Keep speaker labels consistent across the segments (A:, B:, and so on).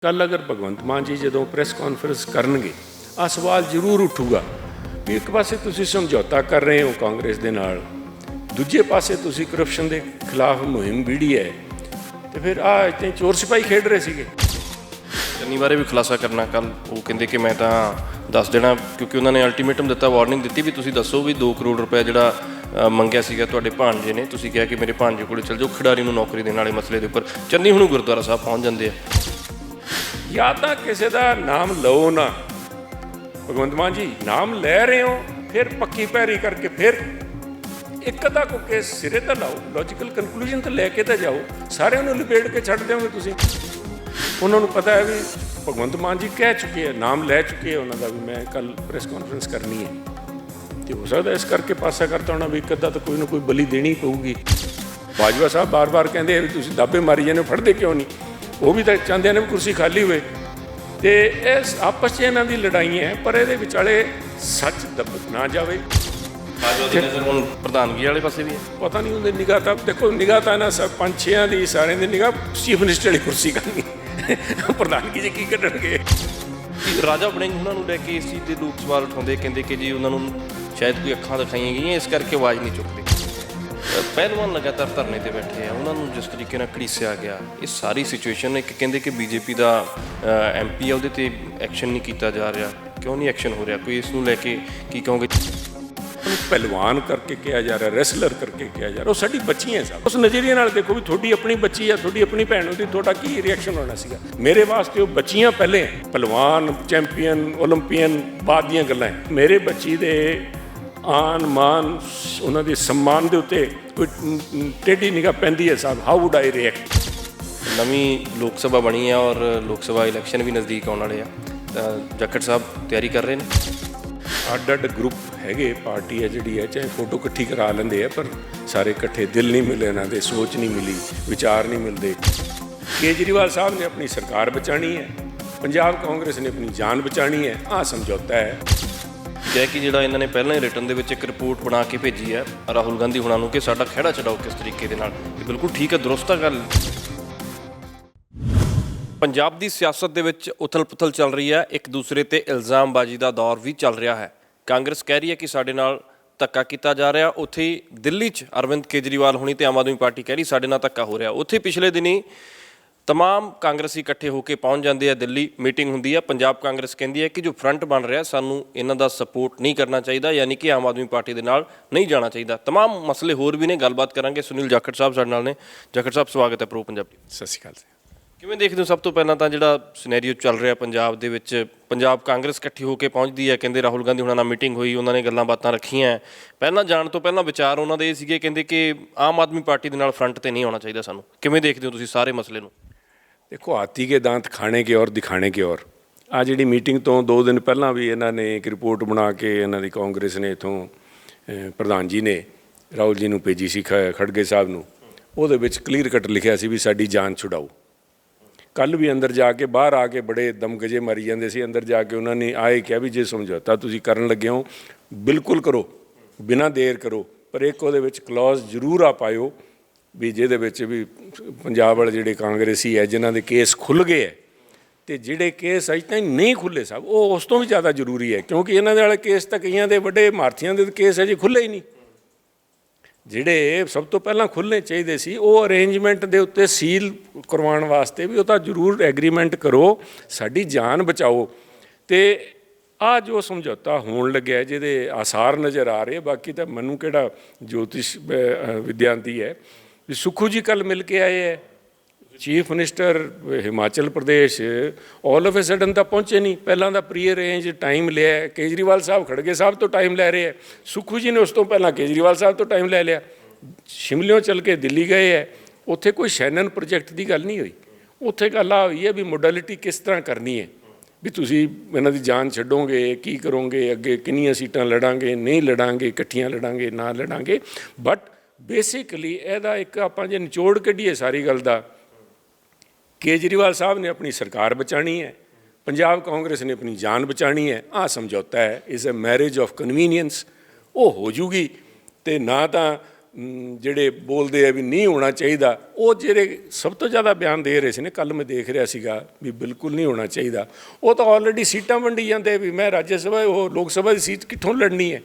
A: ਕੱਲ੍ਹ ਅਗਰ ਭਗਵੰਤ ਮਾਨ ਜੀ ਜਦੋਂ ਪ੍ਰੈਸ ਕਾਨਫਰੰਸ ਕਰਨਗੇ ਆ ਸਵਾਲ ਜ਼ਰੂਰ ਉੱਠੂਗਾ ਵੀ ਇੱਕ ਪਾਸੇ ਤੁਸੀਂ ਸਮਝੌਤਾ ਕਰ ਰਹੇ ਹੋ ਕਾਂਗਰਸ ਦੇ ਨਾਲ, ਦੂਜੇ ਪਾਸੇ ਤੁਸੀਂ ਕਰਪਸ਼ਨ ਦੇ ਖਿਲਾਫ ਮੁਹਿੰਮ ਵੀੜੀ ਹੈ, ਤੇ ਫਿਰ ਆ ਇੱਥੇ ਚੋਰ ਸਿਪਾਹੀ ਖੇਡ ਰਹੇ ਸੀਗੇ।
B: ਚੰਨੀ ਬਾਰੇ ਵੀ ਖੁਲਾਸਾ ਕਰਨਾ ਕੱਲ ਉਹ ਕਹਿੰਦੇ ਕਿ ਮੈਂ ਤਾਂ ਦੱਸ ਦੇਣਾ, ਕਿਉਂਕਿ ਉਹਨਾਂ ਨੇ ਅਲਟੀਮੇਟਮ ਦਿੱਤਾ, ਵਾਰਨਿੰਗ ਦਿੱਤੀ ਵੀ ਤੁਸੀਂ ਦੱਸੋ ਵੀ 2 ਕਰੋੜ ਰੁਪਏ ਜਿਹੜਾ ਮੰਗਿਆ ਸੀਗਾ ਤੁਹਾਡੇ ਭਾਣਜੇ ਨੇ, ਤੁਸੀਂ ਕਿਹਾ ਕਿ ਮੇਰੇ ਭਾਣਜੇ ਕੋਲ ਚਲ ਜਾਓ, ਖਿਡਾਰੀ ਨੂੰ ਨੌਕਰੀ ਦੇਣ ਵਾਲੇ ਮਸਲੇ ਦੇ ਉੱਪਰ ਚੰਨੀ ਹੁਣ ਗੁਰਦੁਆਰਾ ਸਾਹਿਬ ਪਹੁੰਚ ਜਾਂਦੇ ਆ।
A: ਜਾਂ ਤਾਂ ਕਿਸੇ ਦਾ ਨਾਮ ਲਓ ਨਾ, ਭਗਵੰਤ ਮਾਨ ਜੀ ਨਾਮ ਲੈ ਰਹੇ ਹੋ ਫਿਰ ਪੱਕੀ ਪੈਰੀ ਕਰਕੇ ਫਿਰ ਇੱਕ ਅੱਧਾ ਕੋ ਕੇਸ ਸਿਰੇ ਤਾਂ ਲਾਓ, ਲੌਜੀਕਲ ਕਨਕਲੂਜਨ ਤਾਂ ਲੈ ਕੇ ਤਾਂ ਜਾਓ। ਸਾਰਿਆਂ ਨੂੰ ਲਿਪੇਟ ਕੇ ਛੱਡ ਦਿਓਗੇ ਤੁਸੀਂ। ਉਹਨਾਂ ਨੂੰ ਪਤਾ ਹੈ ਵੀ ਭਗਵੰਤ ਮਾਨ ਜੀ ਕਹਿ ਚੁੱਕੇ ਆ, ਨਾਮ ਲੈ ਚੁੱਕੇ ਆ ਉਹਨਾਂ ਦਾ ਵੀ ਮੈਂ ਕੱਲ ਪ੍ਰੈਸ ਕਾਨਫਰੰਸ ਕਰਨੀ ਹੈ, ਤੇ ਹੋ ਸਕਦਾ ਇਸ ਕਰਕੇ ਪਾਸਾ ਕਰਤਾ ਹੋਣਾ ਵੀ ਇੱਕ ਅੱਧਾ ਤਾਂ ਕੋਈ ਨਾ ਕੋਈ ਬਲੀ ਦੇਣੀ ਪਊਗੀ। ਬਾਜਵਾ ਸਾਹਿਬ ਬਾਰ-ਬਾਰ ਕਹਿੰਦੇ ਆ ਵੀ ਤੁਸੀਂ ਦਾਬੇ ਮਾਰੀ ਜਾਂਦੇ ਹੋ, ਫੜਦੇ ਕਿਉਂ ਨਹੀਂ? ਉਹ ਵੀ ਤਾਂ ਚਾਹੁੰਦੇ ਨੇ ਵੀ ਕੁਰਸੀ ਖਾਲੀ ਹੋਵੇ, ਤੇ ਇਸ ਆਪਸ 'ਚ ਇਹਨਾਂ ਦੀ ਲੜਾਈ ਹੈ, ਪਰ ਇਹਦੇ ਵਿਚਾਲੇ ਸੱਚ ਦਬਕ ਨਾ ਜਾਵੇ।
B: ਬਾਜਵਾ ਦੀ ਨਜ਼ਰ ਹੁਣ ਪ੍ਰਧਾਨਗੀ ਵਾਲੇ ਪਾਸੇ ਵੀ ਹੈ,
A: ਪਤਾ ਨਹੀਂ ਹੁੰਦੇ ਨਿਗਾਹ ਤਾਂ ਦੇਖੋ, ਨਿਗਾਹ ਤਾਂ ਇਹਨਾਂ ਸਭ ਪੰਜ ਛੇਆਂ ਦੀ ਸਾਰਿਆਂ ਦੀ ਨਿਗਾਹ ਚੀਫ ਮਿਨਿਸਟਰ ਵਾਲੀ ਕੁਰਸੀ ਕਰਨੀ, ਪ੍ਰਧਾਨਗੀ 'ਚ ਕੀ ਕੱਢਣਗੇ।
B: ਰਾਜਾ ਵੜਿੰਗ ਉਹਨਾਂ ਨੂੰ ਲੈ ਕੇ ਇਸ ਚੀਜ਼ ਦੇ ਲੋਕ ਸਵਾਲ ਉਠਾਉਂਦੇ, ਕਹਿੰਦੇ ਕਿ ਜੀ ਉਹਨਾਂ ਨੂੰ ਸ਼ਾਇਦ ਕੋਈ ਅੱਖਾਂ ਦਿਖਾਈਆਂ ਗਈਆਂ, ਇਸ ਕਰਕੇ ਆਵਾਜ਼ ਨਹੀਂ ਚੁੱਕਦੇ। ਪਹਿਲਵਾਨ ਲਗਾਤਾਰ ਧਰਨੇ ਤੇ ਬੈਠੇ ਆ, ਉਹਨਾਂ ਨੂੰ ਜਿਸ ਤਰੀਕੇ ਨਾਲ ਘੜੀਸਿਆ ਗਿਆ, ਇਹ ਸਾਰੀ ਸਿਚੁਏਸ਼ਨ ਇੱਕ ਕਹਿੰਦੇ ਕਿ ਬੀਜੇਪੀ ਦਾ MP ਆ, ਉਹਦੇ ਤੇ ਐਕਸ਼ਨ ਨਹੀਂ ਕੀਤਾ ਜਾ ਰਿਹਾ, ਕਿਉਂ ਨਹੀਂ ਐਕਸ਼ਨ ਹੋ ਰਿਹਾ? ਕੋਈ ਇਸ ਨੂੰ ਲੈ ਕੇ ਕੀ ਕਹੋਗੇ?
A: ਪਹਿਲਵਾਨ ਕਰਕੇ ਕਿਹਾ ਜਾ ਰਿਹਾ, ਰੈਸਲਰ ਕਰਕੇ ਕਿਹਾ ਜਾ ਰਿਹਾ, ਉਹ ਸਾਡੀ ਬੱਚੀਆਂ ਸਭ। ਉਸ ਨਜ਼ਰੀਏ ਨਾਲ ਦੇਖੋ ਵੀ ਤੁਹਾਡੀ ਆਪਣੀ ਬੱਚੀ ਆ, ਤੁਹਾਡੀ ਆਪਣੀ ਭੈਣ ਹੁੰਦੀ, ਤੁਹਾਡਾ ਕੀ ਰਿਐਕਸ਼ਨ ਹੋਣਾ ਸੀਗਾ? ਮੇਰੇ ਵਾਸਤੇ ਉਹ ਬੱਚੀਆਂ ਪਹਿਲੇ, ਪਹਿਲਵਾਨ, ਚੈਂਪੀਅਨ, ਓਲੰਪੀਅਨ ਬਾਅਦ ਦੀਆਂ ਗੱਲਾਂ ਹੈ। ਮੇਰੇ ਬੱਚੀ ਦੇ ਆਨ ਮਾਨ, ਉਹਨਾਂ ਦੇ ਸਨਮਾਨ ਦੇ ਉੱਤੇ ਕੋਈ ਟੇਢੀ ਨਿਗਾਹ ਪੈਂਦੀ ਹੈ ਸਾਹਿਬ, ਹਾਊ ਵੁੱਡ ਆਈ ਰਿਐਕਟ?
B: ਨਵੀਂ ਲੋਕ ਸਭਾ ਬਣੀ ਆ ਔਰ ਲੋਕ ਸਭਾ ਇਲੈਕਸ਼ਨ ਵੀ ਨਜ਼ਦੀਕ ਆਉਣ ਵਾਲੇ ਆ, ਤਾਂ ਜਾਖੜ ਸਾਹਿਬ ਤਿਆਰੀ ਕਰ ਰਹੇ ਨੇ।
A: ਅੱਡ ਗਰੁੱਪ ਹੈਗੇ, ਪਾਰਟੀ ਹੈ ਜਿਹੜੀ ਹੈ, ਚਾਹੇ ਫੋਟੋ ਇਕੱਠੀ ਕਰਾ ਲੈਂਦੇ ਆ, ਪਰ ਸਾਰੇ ਇਕੱਠੇ ਦਿਲ ਨਹੀਂ ਮਿਲੇ, ਇਹਨਾਂ ਦੇ ਸੋਚ ਨਹੀਂ ਮਿਲੀ, ਵਿਚਾਰ ਨਹੀਂ ਮਿਲਦੇ। ਕੇਜਰੀਵਾਲ ਸਾਹਿਬ ਨੇ ਆਪਣੀ ਸਰਕਾਰ ਬਚਾਉਣੀ ਹੈ, ਪੰਜਾਬ ਕਾਂਗਰਸ ਨੇ ਆਪਣੀ ਜਾਨ ਬਚਾਉਣੀ ਹੈ, ਆਹ ਸਮਝੌਤਾ ਹੈ।
B: ਕਿਹਾ ਕਿ ਜਿਹੜਾ ਇਹਨਾਂ ਨੇ ਪਹਿਲਾਂ ਹੀ ਰਿਟਰਨ ਦੇ ਵਿੱਚ ਇੱਕ ਰਿਪੋਰਟ ਬਣਾ ਕੇ ਭੇਜੀ ਹੈ ਰਾਹੁਲ ਗਾਂਧੀ ਹੁਣਾਂ ਨੂੰ ਕਿ ਸਾਡਾ ਖਹਿੜਾ ਛਡਾਓ ਕਿਸ ਤਰੀਕੇ ਦੇ ਨਾਲ, ਇਹ ਬਿਲਕੁਲ ਠੀਕ ਹੈ, ਦਰੁਸਤ ਗੱਲ। ਪੰਜਾਬ ਦੀ ਸਿਆਸਤ ਦੇ ਵਿੱਚ ਉਥਲ-ਪੁਥਲ ਚੱਲ ਰਹੀ ਹੈ, ਇੱਕ ਦੂਸਰੇ ਤੇ ਇਲਜ਼ਾਮਬਾਜ਼ੀ ਦਾ ਦੌਰ ਵੀ ਚੱਲ ਰਿਹਾ ਹੈ। ਕਾਂਗਰਸ ਕਹਿ ਰਹੀ ਹੈ ਕਿ ਸਾਡੇ ਨਾਲ ਧੱਕਾ ਕੀਤਾ ਜਾ ਰਿਹਾ, ਉੱਥੇ ਦਿੱਲੀ 'ਚ ਅਰਵਿੰਦ ਕੇਜਰੀਵਾਲ ਹੁਣੀ ਤੇ ਆਮ ਆਦਮੀ ਪਾਰਟੀ ਕਹਿ ਰਹੀ ਸਾਡੇ ਨਾਲ ਧੱਕਾ ਹੋ ਰਿਹਾ। ਉੱਥੇ ਪਿਛਲੇ ਦਿਨੀ ਤਮਾਮ ਕਾਂਗਰਸੀ ਇਕੱਠੇ ਹੋ ਕੇ ਪਹੁੰਚ ਜਾਂਦੇ ਆ, ਦਿੱਲੀ ਮੀਟਿੰਗ ਹੁੰਦੀ ਹੈ। ਪੰਜਾਬ ਕਾਂਗਰਸ ਕਹਿੰਦੀ ਹੈ ਕਿ ਜੋ ਫਰੰਟ ਬਣ ਰਿਹਾ ਸਾਨੂੰ ਇਹਨਾਂ ਦਾ ਸਪੋਰਟ ਨਹੀਂ ਕਰਨਾ ਚਾਹੀਦਾ, ਯਾਨੀ ਕਿ ਆਮ ਆਦਮੀ ਪਾਰਟੀ ਦੇ ਨਾਲ ਨਹੀਂ ਜਾਣਾ ਚਾਹੀਦਾ। ਤਮਾਮ ਮਸਲੇ ਹੋਰ ਵੀ ਨੇ, ਗੱਲਬਾਤ ਕਰਾਂਗੇ। ਸੁਨੀਲ ਜਾਖੜ ਸਾਹਿਬ ਸਾਡੇ ਨਾਲ ਨੇ। ਜਾਖੜ ਸਾਹਿਬ ਸਵਾਗਤ ਹੈ ਪ੍ਰੋ ਪੰਜਾਬੀ।
A: ਸਤਿ ਸ਼੍ਰੀ ਅਕਾਲ।
B: ਕਿਵੇਂ ਦੇਖਦੇ ਹੋ ਸਭ ਤੋਂ ਪਹਿਲਾਂ ਤਾਂ ਜਿਹੜਾ ਸਿਨੈਰੀਓ ਚੱਲ ਰਿਹਾ ਪੰਜਾਬ ਦੇ ਵਿੱਚ, ਪੰਜਾਬ ਕਾਂਗਰਸ ਇਕੱਠੀ ਹੋ ਕੇ ਪਹੁੰਚਦੀ ਹੈ, ਕਹਿੰਦੇ ਰਾਹੁਲ ਗਾਂਧੀ ਹੁਣਾਂ ਨਾਲ ਮੀਟਿੰਗ ਹੋਈ, ਉਹਨਾਂ ਨੇ ਗੱਲਾਂ ਬਾਤਾਂ ਰੱਖੀਆਂ। ਪਹਿਲਾਂ ਜਾਣ ਤੋਂ ਪਹਿਲਾਂ ਵਿਚਾਰ ਉਹਨਾਂ ਦੇ ਇਹ ਸੀਗੇ, ਕਹਿੰਦੇ ਕਿ ਆਮ ਆਦਮੀ ਪਾਰਟੀ ਦੇ ਨਾਲ ਫਰੰਟ ਤੇ ਨਹੀਂ ਆਉਣਾ ਚਾਹੀਦਾ ਸਾਨੂੰ। ਕਿਵੇਂ ਦੇਖਦੇ ਹੋ ਤੁਸੀਂ ਸਾਰੇ ਮਸਲੇ ਨੂੰ?
A: ਦੇਖੋ, ਹਾਥੀ ਕੇ ਦਾਂਤ ਖਾਣੇ ਕੇ ਔਰ ਦਿਖਾਣੇ ਕੇ ਔਰ। ਆ ਜਿਹੜੀ ਮੀਟਿੰਗ ਤੋਂ 2 ਦਿਨ ਪਹਿਲਾਂ ਵੀ ਇਹਨਾਂ ਨੇ ਇੱਕ ਰਿਪੋਰਟ ਬਣਾ ਕੇ ਇਹਨਾਂ ਦੀ ਕਾਂਗਰਸ ਨੇ ਇੱਥੋਂ ਪ੍ਰਧਾਨ ਜੀ ਨੇ ਰਾਹੁਲ ਜੀ ਨੂੰ ਭੇਜੀ ਸੀ, ਖੜਗੇ ਸਾਹਿਬ ਨੂੰ। ਉਹਦੇ ਵਿੱਚ ਕਲੀਅਰ ਕੱਟ ਲਿਖਿਆ ਸੀ ਵੀ ਸਾਡੀ ਜਾਨ ਛੁਡਾਓ। ਕੱਲ੍ਹ ਵੀ ਅੰਦਰ ਜਾ ਕੇ ਬਾਹਰ ਆ ਕੇ ਬੜੇ ਦਮਗਜੇ ਮਾਰੀ ਜਾਂਦੇ ਸੀ। ਅੰਦਰ ਜਾ ਕੇ ਉਹਨਾਂ ਨੇ ਆਏ ਕਿਹਾ ਵੀ ਜੇ ਸਮਝੌਤਾ ਤੁਸੀਂ ਕਰਨ ਲੱਗੇ ਹੋ ਬਿਲਕੁਲ ਕਰੋ, ਬਿਨਾਂ ਦੇਰ ਕਰੋ, ਪਰ ਇੱਕ ਉਹਦੇ ਵਿੱਚ ਕਲੌਜ਼ ਜ਼ਰੂਰ ਆ ਪਾਇਓ ਵੀ ਜਿਹਦੇ ਵਿੱਚ ਵੀ ਪੰਜਾਬ ਵਾਲੇ ਜਿਹੜੇ ਕਾਂਗਰਸੀ ਹੈ ਜਿਨ੍ਹਾਂ ਦੇ ਕੇਸ ਖੁੱਲ੍ਹ ਗਏ ਹੈ, ਅਤੇ ਜਿਹੜੇ ਕੇਸ ਅਜੇ ਤਾਈਂ ਨਹੀਂ ਖੁੱਲ੍ਹੇ ਸਾਹਿਬ, ਉਹ ਉਸ ਤੋਂ ਵੀ ਜ਼ਿਆਦਾ ਜ਼ਰੂਰੀ ਹੈ, ਕਿਉਂਕਿ ਇਹਨਾਂ ਦੇ ਵਾਲੇ ਕੇਸ ਤਾਂ ਕਈਆਂ ਦੇ ਵੱਡੇ ਮਾਰਥੀਆਂ ਦੇ ਕੇਸ ਅਜੇ ਖੁੱਲ੍ਹੇ ਹੀ ਨਹੀਂ। ਜਿਹੜੇ ਸਭ ਤੋਂ ਪਹਿਲਾਂ ਖੁੱਲ੍ਹਣੇ ਚਾਹੀਦੇ ਸੀ ਉਹ ਅਰੇਂਜਮੈਂਟ ਦੇ ਉੱਤੇ ਸੀਲ ਕਰਵਾਉਣ ਵਾਸਤੇ ਵੀ ਉਹ ਤਾਂ ਜ਼ਰੂਰ ਐਗਰੀਮੈਂਟ ਕਰੋ, ਸਾਡੀ ਜਾਨ ਬਚਾਓ। ਅਤੇ ਆਹ ਜੋ ਸਮਝੌਤਾ ਹੋਣ ਲੱਗਿਆ ਜਿਹਦੇ ਆਸਾਰ ਨਜ਼ਰ ਆ ਰਹੇ, ਬਾਕੀ ਤਾਂ ਮੈਨੂੰ ਕਿਹੜਾ ਜੋਤਿਸ਼ ਵਿਦਿਆਂਤੀ ਹੈ ਵੀ ਸੁੱਖੂ ਜੀ ਕੱਲ੍ਹ ਮਿਲ ਕੇ ਆਏ ਹੈ, chief minister Himachal Pradesh, all of A sudden ਤਾਂ ਪਹੁੰਚੇ ਨਹੀਂ, ਪਹਿਲਾਂ ਦਾ ਪ੍ਰੀ ਅਰੇਂਜ ਟਾਈਮ ਲਿਆ। ਕੇਜਰੀਵਾਲ ਸਾਹਿਬ ਖੜਗੇ ਸਾਹਿਬ ਤੋਂ ਟਾਈਮ ਲੈ ਰਹੇ ਹੈ, ਸੁੱਖੂ ਜੀ ਨੇ ਉਸ ਤੋਂ ਪਹਿਲਾਂ ਕੇਜਰੀਵਾਲ ਸਾਹਿਬ ਤੋਂ ਟਾਈਮ ਲੈ ਲਿਆ। ਸ਼ਿਮਲਿਓਂ ਚੱਲ ਕੇ ਦਿੱਲੀ ਗਏ ਹੈ, ਉੱਥੇ ਕੋਈ ਸ਼ੈਨਨ ਪ੍ਰੋਜੈਕਟ ਦੀ ਗੱਲ ਨਹੀਂ ਹੋਈ। ਉੱਥੇ ਗੱਲ ਆ ਹੋਈ ਹੈ ਵੀ ਮੋਡਲਿਟੀ ਕਿਸ ਤਰ੍ਹਾਂ ਕਰਨੀ ਹੈ, ਵੀ ਤੁਸੀਂ ਇਹਨਾਂ ਦੀ ਜਾਨ ਛੱਡੋਗੇ, ਕੀ ਕਰੋਗੇ, ਅੱਗੇ ਕਿੰਨੀਆਂ ਸੀਟਾਂ ਲੜਾਂਗੇ, ਨਹੀਂ ਲੜਾਂਗੇ, ਇਕੱਠੀਆਂ ਲੜਾਂਗੇ, ਨਾ ਲੜਾਂਗੇ। ਬਟ ਬੇਸਿਕਲੀ ਇਹਦਾ ਇੱਕ ਆਪਾਂ ਜੇ ਨਿਚੋੜ ਕੱਢੀਏ ਸਾਰੀ ਗੱਲ ਦਾ, ਕੇਜਰੀਵਾਲ ਸਾਹਿਬ ਨੇ ਆਪਣੀ ਸਰਕਾਰ ਬਚਾਉਣੀ ਹੈ, ਪੰਜਾਬ ਕਾਂਗਰਸ ਨੇ ਆਪਣੀ ਜਾਨ ਬਚਾਉਣੀ ਹੈ। ਆਹ ਸਮਝੌਤਾ ਹੈ, is a marriage of convenience. ਉਹ ਹੋ ਜੂਗੀ, ਅਤੇ ਨਾ ਤਾਂ ਜਿਹੜੇ ਬੋਲਦੇ ਆ ਵੀ ਨਹੀਂ ਹੋਣਾ ਚਾਹੀਦਾ, ਉਹ ਜਿਹੜੇ ਸਭ ਤੋਂ ਜ਼ਿਆਦਾ ਬਿਆਨ ਦੇ ਰਹੇ ਸੀ ਨੇ, ਕੱਲ ਮੈਂ ਦੇਖ ਰਿਹਾ ਸੀਗਾ ਵੀ ਬਿਲਕੁਲ ਨਹੀਂ ਹੋਣਾ ਚਾਹੀਦਾ, ਉਹ ਤਾਂ ਆਲਰੇਡੀ ਸੀਟਾਂ ਵੰਡੀ ਜਾਂਦੇ ਵੀ ਮੈਂ ਰਾਜ ਸਭਾ ਉਹ ਲੋਕ ਸਭਾ ਦੀ ਸੀਟ ਕਿੱਥੋਂ ਲੜਨੀ ਹੈ,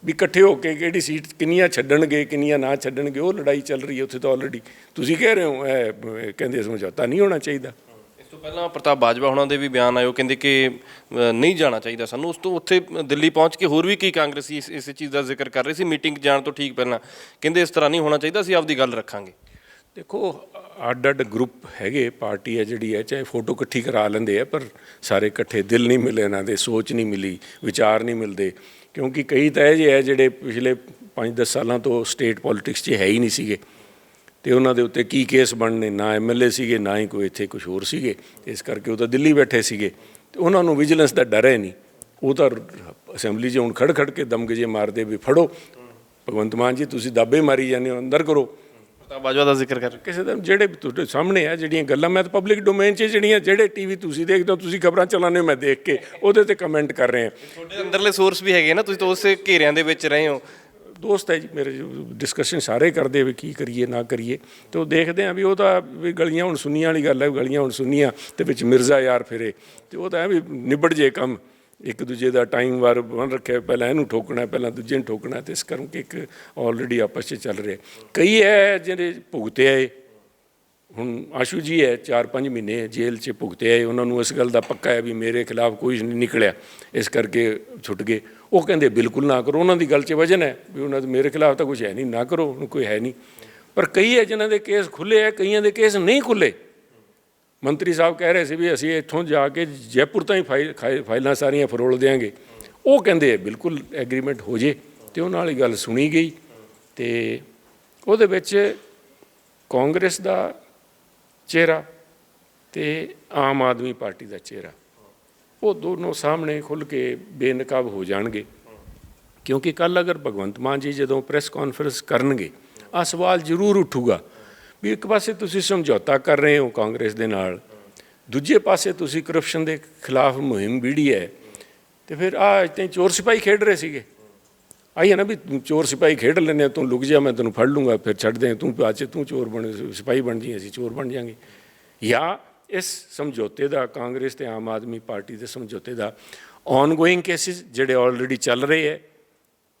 A: ਵੀ ਇਕੱਠੇ ਹੋ ਕੇ ਕਿਹੜੀ ਸੀਟ ਕਿੰਨੀਆਂ ਛੱਡਣਗੇ ਕਿੰਨੀਆਂ ਨਾ ਛੱਡਣਗੇ, ਉਹ ਲੜਾਈ ਚੱਲ ਰਹੀ ਹੈ ਉੱਥੇ ਤਾਂ ਆਲਰੇਡੀ। ਤੁਸੀਂ ਕਹਿ ਰਹੇ ਹੋ ਇਹ ਕਹਿੰਦੇ ਸਮਝੌਤਾ ਨਹੀਂ ਹੋਣਾ ਚਾਹੀਦਾ।
B: ਇਸ ਤੋਂ ਪਹਿਲਾਂ ਪ੍ਰਤਾਪ ਬਾਜਵਾ ਹੁਣਾਂ ਦੇ ਵੀ ਬਿਆਨ ਆਏ, ਉਹ ਕਹਿੰਦੇ ਕਿ ਨਹੀਂ ਜਾਣਾ ਚਾਹੀਦਾ ਸਾਨੂੰ। ਉਸ ਤੋਂ ਉੱਥੇ ਦਿੱਲੀ ਪਹੁੰਚ ਕੇ ਹੋਰ ਵੀ ਕਈ ਕਾਂਗਰਸੀ ਇਸ ਚੀਜ਼ ਦਾ ਜ਼ਿਕਰ ਕਰ ਰਹੇ ਸੀ, ਮੀਟਿੰਗ ਜਾਣ ਤੋਂ ਠੀਕ ਪਹਿਲਾਂ ਕਹਿੰਦੇ ਇਸ ਤਰ੍ਹਾਂ ਨਹੀਂ ਹੋਣਾ ਚਾਹੀਦਾ, ਅਸੀਂ ਆਪਦੀ ਗੱਲ ਰੱਖਾਂਗੇ।
A: ਦੇਖੋ ਅੱਡ ਅੱਡ ਗਰੁੱਪ ਹੈਗੇ, ਪਾਰਟੀ ਹੈ ਜਿਹੜੀ ਹੈ, ਚਾਹੇ ਫੋਟੋ ਇਕੱਠੀ ਕਰਾ ਲੈਂਦੇ ਆ, ਪਰ ਸਾਰੇ ਇਕੱਠੇ ਦਿਲ ਨਹੀਂ ਮਿਲੇ, ਇਹਨਾਂ ਦੇ ਸੋਚ ਨਹੀਂ ਮਿਲੀ, ਵਿਚਾਰ ਨਹੀਂ ਮਿਲਦੇ। ਕਿਉਂਕਿ ਕਈ ਤਾਂ ਇਹ ਜਿਹੇ ਹੈ ਜਿਹੜੇ ਪਿਛਲੇ 5-10 ਸਾਲਾਂ ਤੋਂ ਸਟੇਟ ਪੋਲੀਟਿਕਸ 'ਚ ਹੈ ਹੀ ਨਹੀਂ ਸੀਗੇ, ਅਤੇ ਉਹਨਾਂ ਦੇ ਉੱਤੇ ਕੀ ਕੇਸ ਬਣਨੇ, ਨਾ MLA ਸੀਗੇ ਨਾ ਹੀ ਕੋਈ ਇੱਥੇ ਕੁਛ ਹੋਰ ਸੀਗੇ, ਇਸ ਕਰਕੇ ਉਹ ਤਾਂ ਦਿੱਲੀ ਬੈਠੇ ਸੀਗੇ ਅਤੇ ਉਹਨਾਂ ਨੂੰ ਵਿਜੀਲੈਂਸ ਦਾ ਡਰ ਹੈ ਨਹੀਂ। ਉਹ ਤਾਂ ਅਸੈਂਬਲੀ 'ਚ ਹੁਣ ਖੜ ਕੇ ਦਮਗਜੇ ਮਾਰਦੇ ਵੀ ਫੜੋ ਭਗਵੰਤ ਮਾਨ ਜੀ, ਤੁਸੀਂ ਦਾਬੇ ਮਾਰੀ ਜਾਂਦੇ ਹੋ, ਅੰਦਰ ਕਰੋ।
B: ਪ੍ਰਤਾਪ ਬਾਜਵਾ ਦਾ ਜ਼ਿਕਰ ਕਰ
A: ਕਿਸੇ ਦਾ ਜਿਹੜੇ ਤੁਹਾਡੇ ਸਾਹਮਣੇ ਆ ਜਿਹੜੀਆਂ ਗੱਲਾਂ, ਮੈਂ ਤਾਂ ਪਬਲਿਕ ਡੋਮੇਨ 'ਚ ਜਿਹੜੀਆਂ ਜਿਹੜੇ TV ਤੁਸੀਂ ਦੇਖਦੇ ਹੋ, ਤੁਸੀਂ ਖਬਰਾਂ ਚਲਾਉਂਦੇ ਹੋ, ਮੈਂ ਦੇਖ ਕੇ ਉਹਦੇ 'ਤੇ ਕਮੈਂਟ ਕਰ ਰਹੇ ਹਾਂ।
B: ਤੁਹਾਡੇ ਅੰਦਰਲੇ ਸੋਰਸ ਵੀ ਹੈਗੇ ਨਾ, ਤੁਸੀਂ ਤਾਂ ਉਸੇ ਘੇਰਿਆਂ ਦੇ ਵਿੱਚ ਰਹੇ ਹੋ।
A: ਦੋਸਤ ਹੈ ਜੀ ਮੇਰੇ, ਡਿਸਕਸ਼ਨ ਸਾਰੇ ਕਰਦੇ ਵੀ ਕੀ ਕਰੀਏ ਨਾ ਕਰੀਏ, ਅਤੇ ਉਹ ਦੇਖਦੇ ਆ ਵੀ ਉਹ ਤਾਂ ਵੀ ਗਲੀਆਂ ਹੁਣ ਸੁੰਨੀਆਂ ਵਾਲੀ ਗੱਲ ਹੈ, ਗਲੀਆਂ ਹੁਣ ਸੁੰਨੀਆਂ ਅਤੇ ਵਿੱਚ ਮਿਰਜ਼ਾ ਯਾਰ ਫਿਰੇ, ਅਤੇ ਉਹ ਤਾਂ ਐ ਵੀ ਨਿਬੜ ਜੇ ਕੰਮ, ਇੱਕ ਦੂਜੇ ਦਾ ਟਾਈਮ ਵਾਰ ਬਣ ਰੱਖਿਆ, ਪਹਿਲਾਂ ਇਹਨੂੰ ਠੋਕਣਾ ਪਹਿਲਾਂ ਦੂਜੇ ਨੂੰ ਠੋਕਣਾ, ਅਤੇ ਇਸ ਕਰਕੇ ਇੱਕ ਆਲਰੇਡੀ ਆਪਸ 'ਚ ਚੱਲ ਰਿਹਾ। ਕਈ ਹੈ ਜਿਹੜੇ ਭੁਗਤੇ ਆਏ, ਹੁਣ ਆਸ਼ੂ ਜੀ ਹੈ 4-5 ਮਹੀਨੇ ਜੇਲ੍ਹ 'ਚ ਭੁਗਤੇ ਆਏ, ਉਹਨਾਂ ਨੂੰ ਇਸ ਗੱਲ ਦਾ ਪੱਕਾ ਹੈ ਵੀ ਮੇਰੇ ਖਿਲਾਫ ਕੋਈ ਨਹੀਂ ਨਿਕਲਿਆ, ਇਸ ਕਰਕੇ ਛੁੱਟ ਗਏ। ਉਹ ਕਹਿੰਦੇ ਬਿਲਕੁਲ ਨਾ ਕਰੋ, ਉਹਨਾਂ ਦੀ ਗੱਲ 'ਚ ਵਜਨ ਹੈ ਵੀ ਉਹਨਾਂ ਦੇ ਮੇਰੇ ਖਿਲਾਫ ਤਾਂ ਕੁਛ ਹੈ ਨਹੀਂ, ਨਾ ਕਰੋ, ਹੁਣ ਕੋਈ ਹੈ ਨਹੀਂ। ਪਰ ਕਈ ਹੈ ਜਿਨ੍ਹਾਂ ਦੇ ਕੇਸ ਖੁੱਲ੍ਹੇ ਹੈ, ਕਈਆਂ ਦੇ ਕੇਸ ਨਹੀਂ ਖੁੱਲ੍ਹੇ। ਮੰਤਰੀ ਸਾਹਿਬ ਕਹਿ ਰਹੇ ਸੀ ਵੀ ਅਸੀਂ ਇੱਥੋਂ ਜਾ ਕੇ ਜੈਪੁਰ ਤਾਂ ਹੀ ਫਾਈਲਾਂ ਸਾਰੀਆਂ ਫਰੋਲ ਦਿਆਂਗੇ, ਉਹ ਕਹਿੰਦੇ ਬਿਲਕੁਲ ਐਗਰੀਮੈਂਟ ਹੋ ਜੇ, ਅਤੇ ਉਹਨਾਂ ਵਾਲੀ ਗੱਲ ਸੁਣੀ ਗਈ। ਅਤੇ ਉਹਦੇ ਵਿੱਚ ਕਾਂਗਰਸ ਦਾ ਚਿਹਰਾ ਅਤੇ ਆਮ ਆਦਮੀ ਪਾਰਟੀ ਦਾ ਚਿਹਰਾ, ਉਹ ਦੋਨੋਂ ਸਾਹਮਣੇ ਖੁੱਲ੍ਹ ਕੇ ਬੇਨਕਾਬ ਹੋ ਜਾਣਗੇ। ਕਿਉਂਕਿ ਕੱਲ੍ਹ ਅਗਰ ਭਗਵੰਤ ਮਾਨ ਜੀ ਜਦੋਂ ਪ੍ਰੈਸ ਕਾਨਫਰੰਸ ਕਰਨਗੇ, ਆਹ ਸਵਾਲ ਜ਼ਰੂਰ ਉੱਠੂਗਾ ਵੀ ਇੱਕ ਪਾਸੇ ਤੁਸੀਂ ਸਮਝੌਤਾ ਕਰ ਰਹੇ ਹੋ ਕਾਂਗਰਸ ਦੇ ਨਾਲ, ਦੂਜੇ ਪਾਸੇ ਤੁਸੀਂ ਕਰਪਸ਼ਨ ਦੇ ਖਿਲਾਫ ਮੁਹਿੰਮ ਵੀੜੀ ਹੈ, ਅਤੇ ਫਿਰ ਆਹ ਇੱਦਾਂ ਚੋਰ ਸਿਪਾਹੀ ਖੇਡ ਰਹੇ ਸੀਗੇ। ਆਈ ਹੈ ਨਾ ਵੀ ਚੋਰ ਸਿਪਾਹੀ ਖੇਡ ਲੈਂਦੇ, ਤੂੰ ਲੁਕ ਜਾ ਮੈਂ ਤੈਨੂੰ ਫੜ ਲੂੰਗਾ, ਫਿਰ ਛੱਡ ਦੇ, ਤੂੰ ਬਾਅਦ 'ਚ ਤੂੰ ਚੋਰ ਬਣ ਸਿਪਾਹੀ ਬਣ ਜੀ, ਅਸੀਂ ਚੋਰ ਬਣ ਜਾਵਾਂਗੇ। ਜਾਂ ਇਸ ਸਮਝੌਤੇ ਦਾ, ਕਾਂਗਰਸ ਅਤੇ ਆਮ ਆਦਮੀ ਪਾਰਟੀ ਦੇ ਸਮਝੌਤੇ ਦਾ ਔਨਗੋਇੰਗ ਕੇਸਿਸ ਜਿਹੜੇ ਆਲਰੇਡੀ ਚੱਲ ਰਹੇ ਹੈ,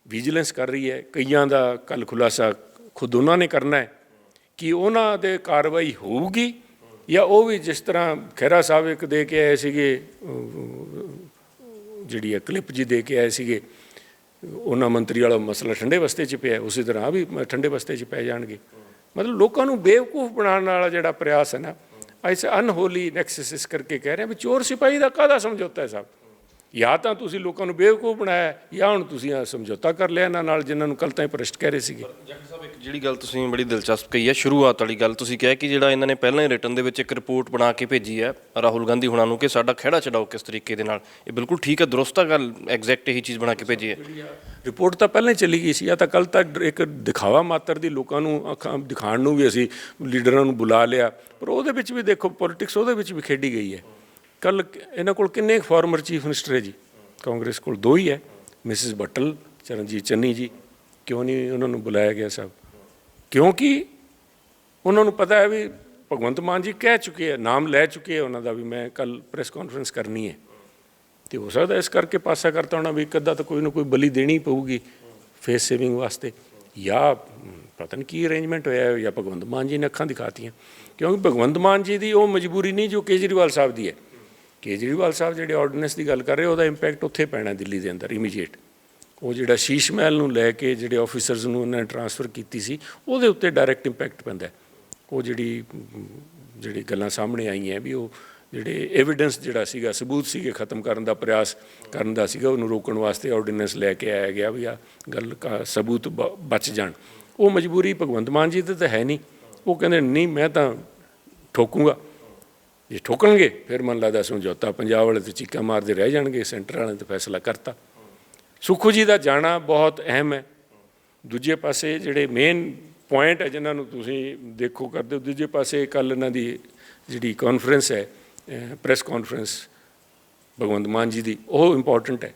A: ਵਿਜੀਲੈਂਸ ਕਰ ਰਹੀ ਹੈ, ਕਈਆਂ ਦਾ ਕੱਲ੍ਹ ਖੁਲਾਸਾ ਖੁਦ ਉਹਨਾਂ ਨੇ ਕਰਨਾ ਹੈ, ਕਿ ਉਹਨਾਂ 'ਤੇ ਕਾਰਵਾਈ ਹੋਊਗੀ ਜਾਂ ਉਹ ਵੀ ਜਿਸ ਤਰ੍ਹਾਂ ਖਹਿਰਾ ਸਾਹਿਬ ਇੱਕ ਦੇ ਕੇ ਆਏ ਸੀਗੇ, ਜਿਹੜੀ ਕਲਿੱਪ ਜੀ ਦੇ ਕੇ ਆਏ ਸੀਗੇ, ਉਹਨਾਂ ਮੰਤਰੀ ਵਾਲਾ ਮਸਲਾ ਠੰਡੇ ਬਸਤੇ 'ਚ ਪਿਆ, ਉਸੇ ਤਰ੍ਹਾਂ ਵੀ ਠੰਡੇ ਬਸਤੇ 'ਚ ਪੈ ਜਾਣਗੇ। ਮਤਲਬ ਲੋਕਾਂ ਨੂੰ ਬੇਵਕੂਫ ਬਣਾਉਣ ਵਾਲਾ ਜਿਹੜਾ ਪ੍ਰਯਾਸ ਹੈ ਨਾ, ਇਸ ਅਨਹੋਲੀ ਨੈਕਸਸ, ਇਸ ਕਰਕੇ ਕਹਿ ਰਹੇ ਵੀ ਚੋਰ ਸਿਪਾਹੀ ਦਾ ਕਾਹਦਾ ਸਮਝੌਤਾ ਹੈ ਸਾਹਿਬ। ਜਾਂ ਤਾਂ ਤੁਸੀਂ ਲੋਕਾਂ ਨੂੰ ਬੇਵਕੂਫ ਬਣਾਇਆ, ਜਾਂ ਹੁਣ ਤੁਸੀਂ ਆ ਸਮਝੌਤਾ ਕਰ ਲਿਆ ਇਹਨਾਂ ਨਾਲ ਜਿਨ੍ਹਾਂ ਨੂੰ ਕੱਲ੍ਹ ਤਾਂ ਭ੍ਰਿਸ਼ਟ ਕਹਿ ਰਹੇ ਸੀਗੇ।
B: ਜੱਟ ਸਾਹਿਬ, ਇੱਕ ਜਿਹੜੀ ਗੱਲ ਤੁਸੀਂ ਬੜੀ ਦਿਲਚਸਪ ਕਹੀ ਹੈ, ਸ਼ੁਰੂਆਤ ਵਾਲੀ ਗੱਲ ਤੁਸੀਂ ਕਿਹਾ ਕਿ ਜਿਹੜਾ ਇਹਨਾਂ ਨੇ ਪਹਿਲਾਂ ਹੀ ਰਿਟਨ ਦੇ ਵਿੱਚ ਇੱਕ ਰਿਪੋਰਟ ਬਣਾ ਕੇ ਭੇਜੀ ਹੈ ਰਾਹੁਲ ਗਾਂਧੀ ਹੁਣਾਂ ਨੂੰ ਕਿ ਸਾਡਾ ਖਹਿੜਾ ਛਡਾਓ ਕਿਸ ਤਰੀਕੇ ਦੇ ਨਾਲ, ਇਹ ਬਿਲਕੁਲ ਠੀਕ ਹੈ, ਦਰੁਸਤ ਹੈ ਗੱਲ, ਐਗਜ਼ੈਕਟ ਇਹੀ ਚੀਜ਼ ਬਣਾ ਕੇ ਭੇਜੀ ਹੈ।
A: ਰਿਪੋਰਟ ਤਾਂ ਪਹਿਲਾਂ ਹੀ ਚਲੀ ਗਈ ਸੀ, ਜਾਂ ਤਾਂ ਕੱਲ੍ਹ ਤੱਕ ਇੱਕ ਦਿਖਾਵਾ ਮਾਤਰ ਦੀ ਲੋਕਾਂ ਨੂੰ ਅੱਖਾਂ ਦਿਖਾਉਣ ਨੂੰ ਵੀ ਅਸੀਂ ਲੀਡਰਾਂ ਨੂੰ ਬੁਲਾ ਲਿਆ, ਪਰ ਉਹਦੇ ਵਿੱਚ ਵੀ ਦੇਖੋ ਪੋਲੀਟਿਕਸ ਉਹਦੇ ਵਿੱਚ ਵੀ ਖੇਡੀ ਗਈ ਹੈ। ਕੱਲ੍ਹ ਇਹਨਾਂ ਕੋਲ ਕਿੰਨੇ ਫਾਰਮਰ ਚੀਫ ਮਿਨਿਸਟਰ ਹੈ ਜੀ, ਕਾਂਗਰਸ ਕੋਲ 2 ਹੀ ਹੈ, ਮਿਸਿਸ ਬੱਟਲ, ਚਰਨਜੀਤ ਚੰਨੀ ਜੀ, ਕਿਉਂ ਨਹੀਂ ਉਹਨਾਂ ਨੂੰ ਬੁਲਾਇਆ ਗਿਆ ਸਭ? ਕਿਉਂਕਿ ਉਹਨਾਂ ਨੂੰ ਪਤਾ ਹੈ ਵੀ ਭਗਵੰਤ ਮਾਨ ਜੀ ਕਹਿ ਚੁੱਕੇ ਹੈ, ਨਾਮ ਲੈ ਚੁੱਕੇ ਹੈ ਉਹਨਾਂ ਦਾ ਵੀ ਮੈਂ ਕੱਲ੍ਹ ਪ੍ਰੈਸ ਕਾਨਫਰੰਸ ਕਰਨੀ ਹੈ, ਅਤੇ ਹੋ ਸਕਦਾ ਇਸ ਕਰਕੇ ਪਾਸਾ ਕਰਤਾ ਹੋਣਾ ਵੀ ਇੱਕ ਅੱਧਾ ਤਾਂ ਕੋਈ ਨਾ ਕੋਈ ਬਲੀ ਦੇਣੀ ਪਊਗੀ ਫੇਸ ਸੇਵਿੰਗ ਵਾਸਤੇ, ਜਾਂ ਪਤਾ ਨਹੀਂ ਕੀ ਅਰੇਂਜਮੈਂਟ ਹੋਇਆ, ਜਾਂ ਭਗਵੰਤ ਮਾਨ ਜੀ ਨੇ ਅੱਖਾਂ ਦਿਖਾਤੀਆਂ। ਕਿਉਂਕਿ ਭਗਵੰਤ ਮਾਨ ਜੀ ਦੀ ਉਹ ਮਜਬੂਰੀ ਨਹੀਂ ਜੋ ਕੇਜਰੀਵਾਲ ਸਾਹਿਬ ਦੀ ਹੈ। ਕੇਜਰੀਵਾਲ ਸਾਹਿਬ ਜਿਹੜੇ ਆਰਡੀਨੈਂਸ ਦੀ ਗੱਲ ਕਰ ਰਹੇ, ਉਹਦਾ ਇੰਪੈਕਟ ਉੱਥੇ ਪੈਣਾ ਦਿੱਲੀ ਦੇ ਅੰਦਰ ਇਮੀਡੀਏਟ। ਉਹ ਜਿਹੜਾ ਸ਼ੀਸ਼ ਮਹਿਲ ਨੂੰ ਲੈ ਕੇ ਜਿਹੜੇ ਆਫਿਸਰਸ ਨੂੰ ਉਹਨਾਂ ਨੇ ਟਰਾਂਸਫਰ ਕੀਤੀ ਸੀ, ਉਹਦੇ ਉੱਤੇ ਡਾਇਰੈਕਟ ਇੰਪੈਕਟ ਪੈਂਦਾ। ਉਹ ਜਿਹੜੀ ਗੱਲਾਂ ਸਾਹਮਣੇ ਆਈਆਂ ਵੀ ਉਹ ਜਿਹੜੇ ਐਵੀਡੈਂਸ ਜਿਹੜਾ ਸੀਗਾ, ਸਬੂਤ ਸੀਗੇ ਖਤਮ ਕਰਨ ਦਾ ਪ੍ਰਯਾਸ ਕਰਨ ਦਾ ਸੀਗਾ, ਉਹਨੂੰ ਰੋਕਣ ਵਾਸਤੇ ਆਰਡੀਨੈਂਸ ਲੈ ਕੇ ਆਇਆ ਗਿਆ ਵੀ ਆ ਗੱਲ ਸਬੂਤ ਬਚ ਜਾਣ। ਉਹ ਮਜਬੂਰੀ ਭਗਵੰਤ ਮਾਨ ਜੀ ਤੇ ਤਾਂ ਹੈ ਨਹੀਂ। ਉਹ ਕਹਿੰਦੇ ਨਹੀਂ ਮੈਂ ਤਾਂ ਠੋਕੂੰਗਾ, ਜੇ ਠੋਕਣਗੇ ਫਿਰ ਮਨ ਲੱਗਦਾ ਸਮਝੌਤਾ, ਪੰਜਾਬ ਵਾਲੇ ਤਾਂ ਚੀਕਾਂ ਮਾਰਦੇ ਰਹਿ ਜਾਣਗੇ, ਸੈਂਟਰ ਵਾਲਿਆਂ ਨੇ ਫੈਸਲਾ ਕਰਤਾ। ਸੁੱਖੂ ਜੀ ਦਾ ਜਾਣਾ ਬਹੁਤ ਅਹਿਮ ਹੈ। ਦੂਜੇ ਪਾਸੇ ਜਿਹੜੇ ਮੇਨ ਪੁਆਇੰਟ ਹੈ ਜਿਨ੍ਹਾਂ ਨੂੰ ਤੁਸੀਂ ਦੇਖੋ ਕਰਦੇ ਹੋ, ਦੂਜੇ ਪਾਸੇ ਕੱਲ੍ਹ ਇਹਨਾਂ ਦੀ ਜਿਹੜੀ ਕਾਨਫਰੰਸ ਹੈ, ਪ੍ਰੈਸ ਕਾਨਫਰੰਸ ਭਗਵੰਤ ਮਾਨ ਜੀ ਦੀ, ਉਹ ਇੰਪੋਰਟੈਂਟ ਹੈ।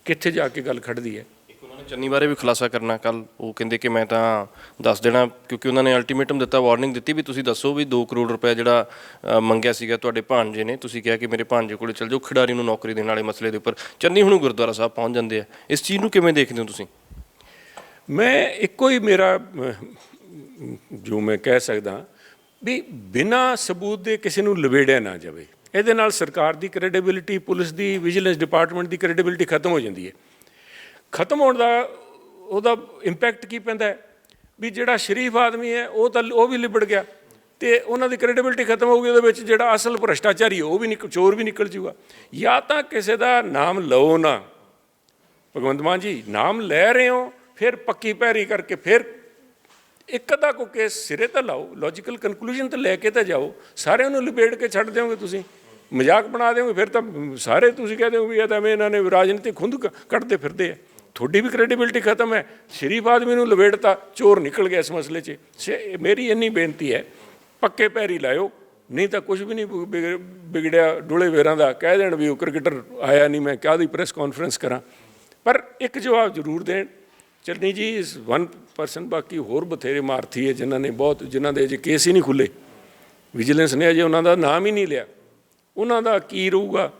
A: ਕਿੱਥੇ ਜਾ ਕੇ ਗੱਲ ਖੜਦੀ ਹੈ?
B: ਇੱਕ ਉਹਨਾਂ ਨੇ ਚੰਨੀ ਬਾਰੇ ਵੀ ਖੁਲਾਸਾ ਕਰਨਾ ਕੱਲ, ਉਹ ਕਹਿੰਦੇ ਕਿ ਮੈਂ ਤਾਂ ਦੱਸ ਦੇਣਾ, ਕਿਉਂਕਿ ਉਹਨਾਂ ਨੇ ਅਲਟੀਮੇਟਮ ਦਿੱਤਾ, ਵਾਰਨਿੰਗ ਦਿੱਤੀ ਵੀ ਤੁਸੀਂ ਦੱਸੋ ਵੀ 2 ਕਰੋੜ ਰੁਪਏ ਜਿਹੜਾ ਮੰਗਿਆ ਸੀਗਾ ਤੁਹਾਡੇ ਭਾਣਜੇ ਨੇ, ਤੁਸੀਂ ਕਿਹਾ ਕਿ ਮੇਰੇ ਭਾਣਜੇ ਕੋਲੇ ਚਲ ਜਾਓ, ਖਿਡਾਰੀ ਨੂੰ ਨੌਕਰੀ ਦੇਣ ਵਾਲੇ ਮਸਲੇ ਦੇ ਉੱਪਰ ਚੰਨੀ ਹੁਣ ਗੁਰਦੁਆਰਾ ਸਾਹਿਬ ਪਹੁੰਚ ਜਾਂਦੇ ਆ, ਇਸ ਚੀਜ਼ ਨੂੰ ਕਿਵੇਂ ਦੇਖਦੇ ਹੋ ਤੁਸੀਂ?
A: ਮੈਂ ਇੱਕੋ ਹੀ ਮੇਰਾ ਜੋ ਮੈਂ ਕਹਿ ਸਕਦਾ ਵੀ ਬਿਨਾਂ ਸਬੂਤ ਦੇ ਕਿਸੇ ਨੂੰ ਲਵੇੜਿਆ ਨਾ ਜਾਵੇ। ਇਹਦੇ ਨਾਲ ਸਰਕਾਰ ਦੀ ਕ੍ਰੈਡੀਬਿਲਿਟੀ, ਪੁਲਿਸ ਦੀ, ਵਿਜੀਲੈਂਸ ਡਿਪਾਰਟਮੈਂਟ ਦੀ ਕ੍ਰੈਡੀਬਿਲਿਟੀ ਖਤਮ ਹੋ ਜਾਂਦੀ ਹੈ। ਖਤਮ ਹੋਣ ਦਾ ਉਹਦਾ ਇੰਪੈਕਟ ਕੀ ਪੈਂਦਾ ਹੈ ਵੀ ਜਿਹੜਾ ਸ਼ਰੀਫ ਆਦਮੀ ਹੈ ਉਹ ਵੀ ਲਿਬੜ ਗਿਆ ਤੇ ਉਹਨਾਂ ਦੀ ਕ੍ਰੈਡੀਬਿਲਿਟੀ ਖਤਮ ਹੋ ਗਈ। ਉਹਦੇ ਵਿੱਚ ਜਿਹੜਾ ਅਸਲ ਭ੍ਰਸ਼ਟਾਚਾਰੀ ਉਹ ਵੀ ਚੋਰ ਵੀ ਨਿਕਲ ਜੂਗਾ। ਜਾਂ ਤਾਂ ਕਿਸੇ ਦਾ ਨਾਮ ਲਓ ਨਾ, ਭਗਵੰਤ ਮਾਨ ਜੀ ਨਾਮ ਲੈ ਰਹੇ ਹੋ, ਫਿਰ ਪੱਕੀ ਪੈਰੀ ਕਰਕੇ ਫਿਰ ਇੱਕ ਅੱਧਾ ਕੋ ਕੇਸ ਸਿਰੇ ਤਾਂ ਲਾਓ, ਲੌਜੀਕਲ ਕਨਕਲੂਜਨ ਤਾਂ ਲੈ ਕੇ ਤਾਂ ਜਾਓ। ਸਾਰਿਆਂ ਨੂੰ ਲਿਬੇੜ ਕੇ ਛੱਡ ਦਿਓਗੇ ਤੁਸੀਂ, ਮਜ਼ਾਕ ਬਣਾ ਦਿਓਗੇ, ਫਿਰ ਤਾਂ ਸਾਰੇ ਤੁਸੀਂ ਕਹਿ ਦਿਓ ਵੀ ਇਹ ਤਾਂ ਇਹਨਾਂ ਨੇ ਰਾਜਨੀਤਿਕ ਖੁੰਦ ਕੱਢਦੇ ਫਿਰਦੇ ਆ। ਤੁਹਾਡੀ ਵੀ ਕ੍ਰੈਡੀਬਿਲਿਟੀ ਖਤਮ ਹੈ। ਸ਼ਰੀਫ ਆਦਮੀ ਨੂੰ ਲਵੇੜਤਾ, ਚੋਰ ਨਿਕਲ ਗਿਆ ਇਸ ਮਸਲੇ 'ਚ। ਮੇਰੀ ਇੰਨੀ ਬੇਨਤੀ ਹੈ, ਪੱਕੇ ਪੈਰੀ ਲਾਇਓ, ਨਹੀਂ ਤਾਂ ਕੁਝ ਵੀ ਨਹੀਂ ਵਿਗੜਿਆ। ਡੋਲੇ ਵੇਰਾਂ ਦਾ ਕਹਿ ਦੇਣ ਵੀ ਉਹ ਕ੍ਰਿਕਟਰ ਆਇਆ ਨਹੀਂ, ਮੈਂ ਕਾਹਦੀ ਪ੍ਰੈਸ ਕਾਨਫਰੰਸ ਕਰਾਂ। ਪਰ ਇੱਕ ਜਵਾਬ ਜ਼ਰੂਰ ਦੇਣ, ਚੰਨੀ ਜੀ ਇਸ 1%, ਬਾਕੀ ਹੋਰ ਬਥੇਰੇ ਮਾਰਥੀ ਹੈ ਜਿਨ੍ਹਾਂ ਦੇ ਅਜੇ ਕੇਸ ਹੀ ਨਹੀਂ ਖੁੱਲ੍ਹੇ। ਵਿਜੀਲੈਂਸ ਨੇ ਅਜੇ ਉਹਨਾਂ ਦਾ ਨਾਮ ਹੀ ਨਹੀਂ ਲਿਆ। ਉਹਨਾਂ ਦਾ ਕੀ ਰਹੂਗਾ?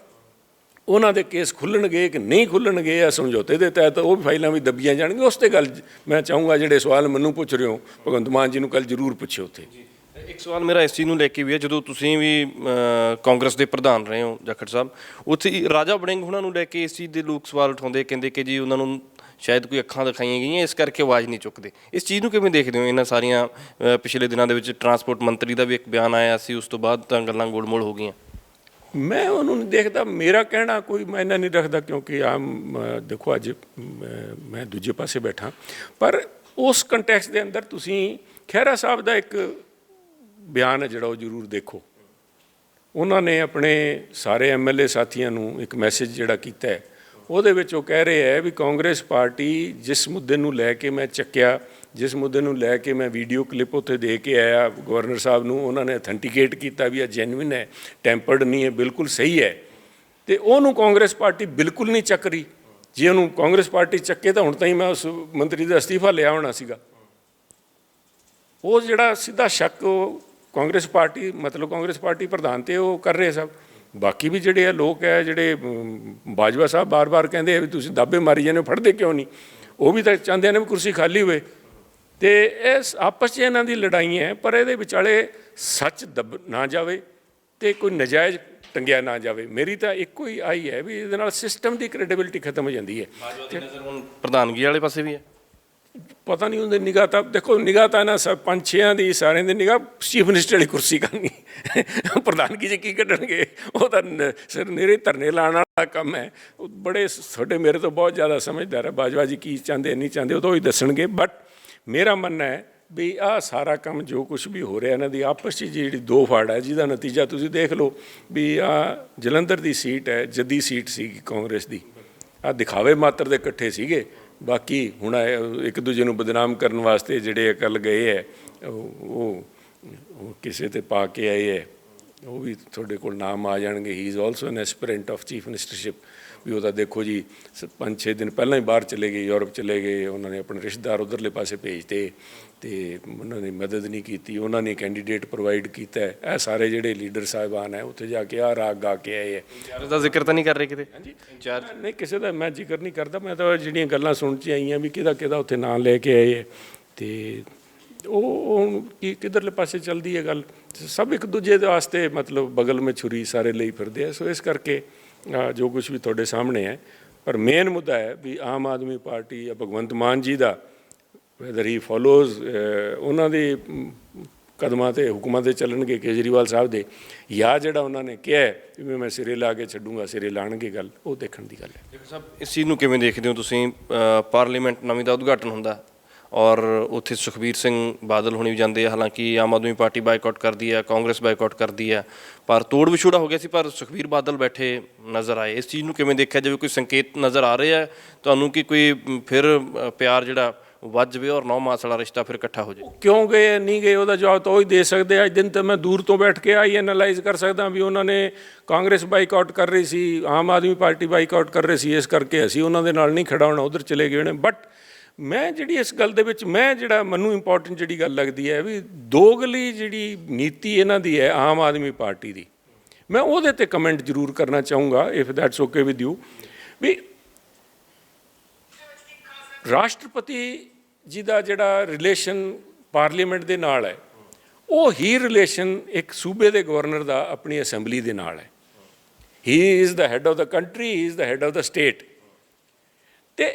A: ਉਹਨਾਂ ਦੇ ਕੇਸ ਖੁੱਲ੍ਹਣਗੇ ਕਿ ਨਹੀਂ ਖੁੱਲ੍ਹਣਗੇ ਜਾਂ ਸਮਝੌਤੇ ਦੇ ਤਹਿਤ ਉਹ ਫਾਈਲਾਂ ਵੀ ਦੱਬੀਆਂ ਜਾਣਗੀਆਂ। ਉਸ 'ਤੇ ਗੱਲ ਮੈਂ ਚਾਹੂੰਗਾ, ਜਿਹੜੇ ਸਵਾਲ ਮੈਨੂੰ ਪੁੱਛ ਰਹੇ ਹੋ ਭਗਵੰਤ ਮਾਨ ਜੀ ਨੂੰ ਕੱਲ੍ਹ ਜ਼ਰੂਰ ਪੁੱਛਿਓ ਉੱਥੇ।
B: ਇੱਕ ਸਵਾਲ ਮੇਰਾ ਇਸ ਚੀਜ਼ ਨੂੰ ਲੈ ਕੇ ਵੀ ਹੈ, ਜਦੋਂ ਤੁਸੀਂ ਵੀ ਕਾਂਗਰਸ ਦੇ ਪ੍ਰਧਾਨ ਰਹੇ ਹੋ ਜਾਖੜ ਸਾਹਿਬ, ਉੱਥੇ ਰਾਜਾ ਵੜਿੰਗ ਉਹਨਾਂ ਨੂੰ ਲੈ ਕੇ ਇਸ ਚੀਜ਼ ਦੇ ਲੋਕ ਸਵਾਲ ਉਠਾਉਂਦੇ, ਕਹਿੰਦੇ ਕਿ ਜੀ ਉਹਨਾਂ ਨੂੰ ਸ਼ਾਇਦ ਕੋਈ ਅੱਖਾਂ ਦਿਖਾਈਆਂ ਗਈਆਂ, ਇਸ ਕਰਕੇ ਆਵਾਜ਼ ਨਹੀਂ ਚੁੱਕਦੇ। ਇਸ ਚੀਜ਼ ਨੂੰ ਕਿਵੇਂ ਦੇਖਦੇ ਹੋ? ਇਹਨਾਂ ਸਾਰੀਆਂ ਪਿਛਲੇ ਦਿਨਾਂ ਦੇ ਵਿੱਚ ਟਰਾਂਸਪੋਰਟ ਮੰਤਰੀ ਦਾ ਵੀ ਇੱਕ ਬਿਆਨ ਆਇਆ ਸੀ, ਉਸ ਤੋਂ ਬਾਅਦ ਤਾਂ ਗੱਲਾਂ ਗੋਲਮੋਲ ਹੋ ਗਈਆਂ।
A: ਮੈਂ ਉਹਨੂੰ ਨਹੀਂ ਦੇਖਦਾ, ਮੇਰਾ ਕਹਿਣਾ ਕੋਈ ਮਾਇਨਾ ਨਹੀਂ ਰੱਖਦਾ, ਕਿਉਂਕਿ ਦੇਖੋ ਅੱਜ ਮੈਂ ਦੂਜੇ ਪਾਸੇ ਬੈਠਾ। ਪਰ ਉਸ ਕੰਟੈਕਸਟ ਦੇ ਅੰਦਰ ਤੁਸੀਂ ਖਹਿਰਾ ਸਾਹਿਬ ਦਾ ਇੱਕ ਬਿਆਨ ਹੈ ਜਿਹੜਾ ਉਹ ਜ਼ਰੂਰ ਦੇਖੋ। ਉਹਨਾਂ ਨੇ ਆਪਣੇ ਸਾਰੇ MLA ਸਾਥੀਆਂ ਨੂੰ ਇੱਕ ਮੈਸੇਜ ਜਿਹੜਾ ਕੀਤਾ ਹੈ, ਉਹਦੇ ਵਿੱਚ ਉਹ ਕਹਿ ਰਹੇ ਹੈ ਵੀ ਕਾਂਗਰਸ ਪਾਰਟੀ ਜਿਸ ਮੁੱਦੇ ਨੂੰ ਲੈ ਕੇ ਮੈਂ ਚੱਕਿਆ, ਜਿਸ ਮੁੱਦੇ ਨੂੰ ਲੈ ਕੇ ਮੈਂ ਵੀਡੀਓ ਕਲਿੱਪ ਉੱਥੇ ਦੇ ਕੇ ਆਇਆ ਗਵਰਨਰ ਸਾਹਿਬ ਨੂੰ, ਉਹਨਾਂ ਨੇ ਅਥੈਂਟੀਕੇਟ ਕੀਤਾ ਵੀ ਇਹ ਜੈਨੂਇਨ ਹੈ, ਟੈਂਪਰਡ ਨਹੀਂ ਹੈ, ਬਿਲਕੁਲ ਸਹੀ ਹੈ, ਅਤੇ ਉਹਨੂੰ ਕਾਂਗਰਸ ਪਾਰਟੀ ਬਿਲਕੁਲ ਨਹੀਂ ਚੱਕ ਰਹੀ। ਜੇ ਉਹਨੂੰ ਕਾਂਗਰਸ ਪਾਰਟੀ ਚੱਕੇ ਤਾਂ ਹੁਣ ਤਾਂ ਹੀ ਮੈਂ ਉਸ ਮੰਤਰੀ ਦਾ ਅਸਤੀਫਾ ਲਿਆ ਹੋਣਾ ਸੀਗਾ। ਉਹ ਜਿਹੜਾ ਸਿੱਧਾ ਸ਼ੱਕ ਉਹ ਕਾਂਗਰਸ ਪਾਰਟੀ, ਮਤਲਬ ਕਾਂਗਰਸ ਪਾਰਟੀ ਪ੍ਰਧਾਨ 'ਤੇ ਉਹ ਕਰ ਰਹੇ ਸਭ। ਬਾਕੀ ਵੀ ਜਿਹੜੇ ਲੋਕ ਹੈ, ਜਿਹੜੇ ਬਾਜਵਾ ਸਾਹਿਬ ਬਾਰ-ਬਾਰ ਕਹਿੰਦੇ ਆ ਵੀ ਤੁਸੀਂ ਦਾਅਵੇ ਮਾਰੀ ਜਾਂਦੇ ਹੋ, ਫੜਦੇ ਕਿਉਂ ਨਹੀਂ? ਉਹ ਵੀ ਤਾਂ ਚਾਹੁੰਦੇ ਨੇ ਵੀ ਕੁਰਸੀ ਖਾਲੀ ਹੋਵੇ। ਅਤੇ ਇਸ ਆਪਸ 'ਚ ਇਹਨਾਂ ਦੀ ਲੜਾਈ ਹੈ, ਪਰ ਇਹਦੇ ਵਿਚਾਲੇ ਸੱਚ ਦੱਬ ਨਾ ਜਾਵੇ ਅਤੇ ਕੋਈ ਨਜਾਇਜ਼ ਟੰਗਿਆ ਨਾ ਜਾਵੇ। ਮੇਰੀ ਤਾਂ ਇੱਕੋ ਹੀ ਆਈ ਹੈ ਵੀ ਇਹਦੇ ਨਾਲ ਸਿਸਟਮ ਦੀ ਕ੍ਰੈਡੀਬਿਲਿਟੀ ਖਤਮ ਹੋ ਜਾਂਦੀ ਹੈ।
B: ਹੁਣ ਪ੍ਰਧਾਨਗੀ ਵਾਲੇ ਪਾਸੇ ਵੀ ਹੈ,
A: ਪਤਾ ਨਹੀਂ ਹੁੰਦੇ ਨਿਗਾਹ ਤਾਂ ਦੇਖੋ, ਨਿਗਾਹ ਤਾਂ ਨਾ ਸਭ 5-6 ਦੀ ਸਾਰਿਆਂ ਦੀ ਨਿਗਾਹ ਚੀਫ ਮਿਨਿਸਟਰ ਵਾਲੀ ਕੁਰਸੀ ਕਰਨੀ। ਪ੍ਰਧਾਨਗੀ 'ਚ ਕੀ ਕੱਢਣਗੇ? ਉਹ ਤਾਂ ਸਿਰ ਨੇੜੇ ਧਰਨੇ ਲਾਉਣ ਵਾਲਾ ਕੰਮ ਹੈ। ਉਹ ਬੜੇ ਤੁਹਾਡੇ ਮੇਰੇ ਤੋਂ ਬਹੁਤ ਜ਼ਿਆਦਾ ਸਮਝਦਾਰ ਹੈ। ਬਾਜਵਾ ਜੀ ਕੀ ਚਾਹੁੰਦੇ ਨਹੀਂ ਚਾਹੁੰਦੇ ਉਹ ਤਾਂ ਹੀ ਦੱਸਣਗੇ। ਬਟ ਮੇਰਾ ਮੰਨਣਾ ਹੈ ਵੀ ਆਹ ਸਾਰਾ ਕੰਮ ਜੋ ਕੁਛ ਵੀ ਹੋ ਰਿਹਾ ਇਹਨਾਂ ਦੀ ਆਪਸ 'ਚ ਜਿਹੜੀ ਦੋ ਫਾੜ ਹੈ, ਜਿਹਦਾ ਨਤੀਜਾ ਤੁਸੀਂ ਦੇਖ ਲਓ ਵੀ ਆਹ ਜਲੰਧਰ ਦੀ ਸੀਟ ਹੈ, ਜੱਦੀ ਸੀਟ ਸੀਗੀ ਕਾਂਗਰਸ ਦੀ। ਆਹ ਦਿਖਾਵੇ ਮਾਤਰ ਦੇ ਇਕੱਠੇ ਸੀਗੇ, ਬਾਕੀ ਹੁਣ ਇੱਕ ਦੂਜੇ ਨੂੰ ਬਦਨਾਮ ਕਰਨ ਵਾਸਤੇ ਜਿਹੜੇ ਕੱਲ੍ਹ ਗਏ ਹੈ ਉਹ ਕਿਸੇ 'ਤੇ ਪਾ ਕੇ ਆਏ ਹੈ। ਉਹ ਵੀ ਤੁਹਾਡੇ ਕੋਲ ਨਾਮ ਆ ਜਾਣਗੇ। He is also an aspirant of chief ministership. ਵੀ ਉਹ ਤਾਂ ਦੇਖੋ ਜੀ 5-6 ਦਿਨ ਪਹਿਲਾਂ ਹੀ ਬਾਹਰ ਚਲੇ ਗਏ, ਯੂਰਪ ਚਲੇ ਗਏ। ਉਹਨਾਂ ਨੇ ਆਪਣੇ ਰਿਸ਼ਤੇਦਾਰ ਉੱਧਰਲੇ ਪਾਸੇ ਭੇਜਤੇ ਅਤੇ ਉਹਨਾਂ ਨੇ ਮਦਦ ਨਹੀਂ ਕੀਤੀ। ਉਹਨਾਂ ਨੇ ਕੈਂਡੀਡੇਟ ਪ੍ਰੋਵਾਈਡ ਕੀਤਾ। ਇਹ ਸਾਰੇ ਜਿਹੜੇ ਲੀਡਰ ਸਾਹਿਬਾਨ ਹੈ ਉੱਥੇ ਜਾ ਕੇ ਆਹ ਰਾਗ ਗਾ ਕੇ ਆਏ ਹੈ।
B: ਇੰਚਾਰਜ ਦਾ ਜ਼ਿਕਰ ਤਾਂ ਨਹੀਂ ਕਰ ਰਹੇ ਕਿਤੇ?
A: ਹਾਂਜੀ, ਇੰਚਾਰਜ ਨਹੀਂ, ਕਿਸੇ ਦਾ ਮੈਂ ਜ਼ਿਕਰ ਨਹੀਂ ਕਰਦਾ। ਮੈਂ ਤਾਂ ਜਿਹੜੀਆਂ ਗੱਲਾਂ ਸੁਣ 'ਚ ਆਈਆਂ ਵੀ ਕਿਹਦਾ ਉੱਥੇ ਨਾਂ ਲੈ ਕੇ ਆਏ ਹੈ, ਅਤੇ ਉਹ ਕਿੱਧਰਲੇ ਪਾਸੇ ਚੱਲਦੀ ਹੈ ਗੱਲ। ਸਭ ਇੱਕ ਦੂਜੇ ਦੇ ਵਾਸਤੇ ਮਤਲਬ ਬਗਲ ਮੇਂ ਛੁਰੀ ਸਾਰੇ ਲਈ ਫਿਰਦੇ ਆ। ਸੋ ਇਸ ਕਰਕੇ ਜੋ ਕੁਛ ਵੀ ਤੁਹਾਡੇ ਸਾਹਮਣੇ ਹੈ, ਪਰ ਮੇਨ ਮੁੱਦਾ ਹੈ ਵੀ ਆਮ ਆਦਮੀ ਪਾਰਟੀ ਜਾਂ ਭਗਵੰਤ ਮਾਨ ਜੀ ਦਾ ਵੈਦਰ ਹੀ ਫੋਲੋਜ਼ ਉਹਨਾਂ ਦੇ ਕਦਮਾਂ 'ਤੇ ਹੁਕਮਾਂ 'ਤੇ ਚੱਲਣਗੇ ਕੇਜਰੀਵਾਲ ਸਾਹਿਬ ਦੇ, ਜਾਂ ਜਿਹੜਾ ਉਹਨਾਂ ਨੇ ਕਿਹਾ ਵੀ ਮੈਂ ਸਿਰੇ ਲਾ ਕੇ ਛੱਡੂੰਗਾ, ਸਿਰੇ ਲਾਉਣਗੇ ਗੱਲ, ਉਹ ਦੇਖਣ ਦੀ ਗੱਲ ਹੈ।
B: ਦੇਖੋ ਸਾਹਿਬ, ਇਸ ਚੀਜ਼ ਨੂੰ ਕਿਵੇਂ ਦੇਖਦੇ ਹੋ ਤੁਸੀਂ? ਪਾਰਲੀਮੈਂਟ ਨਵੀਂ ਦਾ ਉਦਘਾਟਨ ਹੁੰਦਾ ਔਰ ਉੱਥੇ ਸੁਖਬੀਰ ਸਿੰਘ ਬਾਦਲ ਹੋਣੀ ਵੀ ਜਾਂਦੇ ਆ। ਹਾਲਾਂਕਿ ਆਮ ਆਦਮੀ ਪਾਰਟੀ ਬਾਈਕਾਟ ਕਰਦੀ ਹੈ, ਕਾਂਗਰਸ ਬਾਈਕਾਟ ਕਰਦੀ ਹੈ, ਪਰ ਤੋੜ ਵਿਛੋੜਾ ਹੋ ਗਿਆ ਸੀ, ਪਰ ਸੁਖਬੀਰ ਬਾਦਲ ਬੈਠੇ ਨਜ਼ਰ ਆਏ। ਇਸ ਚੀਜ਼ ਨੂੰ ਕਿਵੇਂ ਦੇਖਿਆ ਜਾਵੇ? ਕੋਈ ਸੰਕੇਤ ਨਜ਼ਰ ਆ ਰਹੇ ਹੈ ਤੁਹਾਨੂੰ ਕਿ ਕੋਈ ਫਿਰ ਪਿਆਰ ਜਿਹੜਾ ਵੱਜ ਜਾਵੇ ਔਰ 9 ਮਾਸ ਵਾਲਾ ਰਿਸ਼ਤਾ ਫਿਰ ਇਕੱਠਾ ਹੋ ਜਾਏ?
A: ਕਿਉਂ ਗਏ ਨਹੀਂ ਗਏ ਉਹਦਾ ਜਵਾਬ ਤਾਂ ਉਹ ਹੀ ਦੇ ਸਕਦੇ ਆ। ਅੱਜ ਦਿਨ ਤਾਂ ਮੈਂ ਦੂਰ ਤੋਂ ਬੈਠ ਕੇ ਆਈ ਐਨਾਲਾਈਜ਼ ਕਰ ਸਕਦਾ ਵੀ ਉਹਨਾਂ ਨੇ ਕਾਂਗਰਸ ਬਾਈਕਾਟ ਕਰ ਰਹੀ ਸੀ, ਆਮ ਆਦਮੀ ਪਾਰਟੀ ਬਾਈਕਾਟ ਕਰ ਰਹੀ ਸੀ, ਇਸ ਕਰਕੇ ਅਸੀਂ ਉਹਨਾਂ ਦੇ ਨਾਲ ਨਹੀਂ ਖੜਾ ਹੋਣਾ, ਉਧਰ ਚਲੇ ਗਏ ਨੇ। ਬਟ ਮੈਂ ਜਿਹੜੀ ਇਸ ਗੱਲ ਦੇ ਵਿੱਚ ਜਿਹੜਾ ਮੈਨੂੰ ਇੰਪੋਰਟੈਂਟ ਜਿਹੜੀ ਗੱਲ ਲੱਗਦੀ ਹੈ ਵੀ ਦੋਗਲੀ ਜਿਹੜੀ ਨੀਤੀ ਇਹਨਾਂ ਦੀ ਹੈ ਆਮ ਆਦਮੀ ਪਾਰਟੀ ਦੀ, ਮੈਂ ਉਹਦੇ ਤੇ ਕਮੈਂਟ ਜ਼ਰੂਰ ਕਰਨਾ ਚਾਹੂੰਗਾ if that's okay with you. ਵੀ ਰਾਸ਼ਟਰਪਤੀ ਜੀ ਦਾ ਜਿਹੜਾ ਰਿਲੇਸ਼ਨ ਪਾਰਲੀਮੈਂਟ ਦੇ ਨਾਲ ਹੈ, ਉਹ ਹੀ ਰਿਲੇਸ਼ਨ ਇੱਕ ਸੂਬੇ ਦੇ ਗਵਰਨਰ ਦਾ ਆਪਣੀ ਅਸੈਂਬਲੀ ਦੇ ਨਾਲ ਹੈ। ਹੀ is the head of the country, he is the head of the state. ਅਤੇ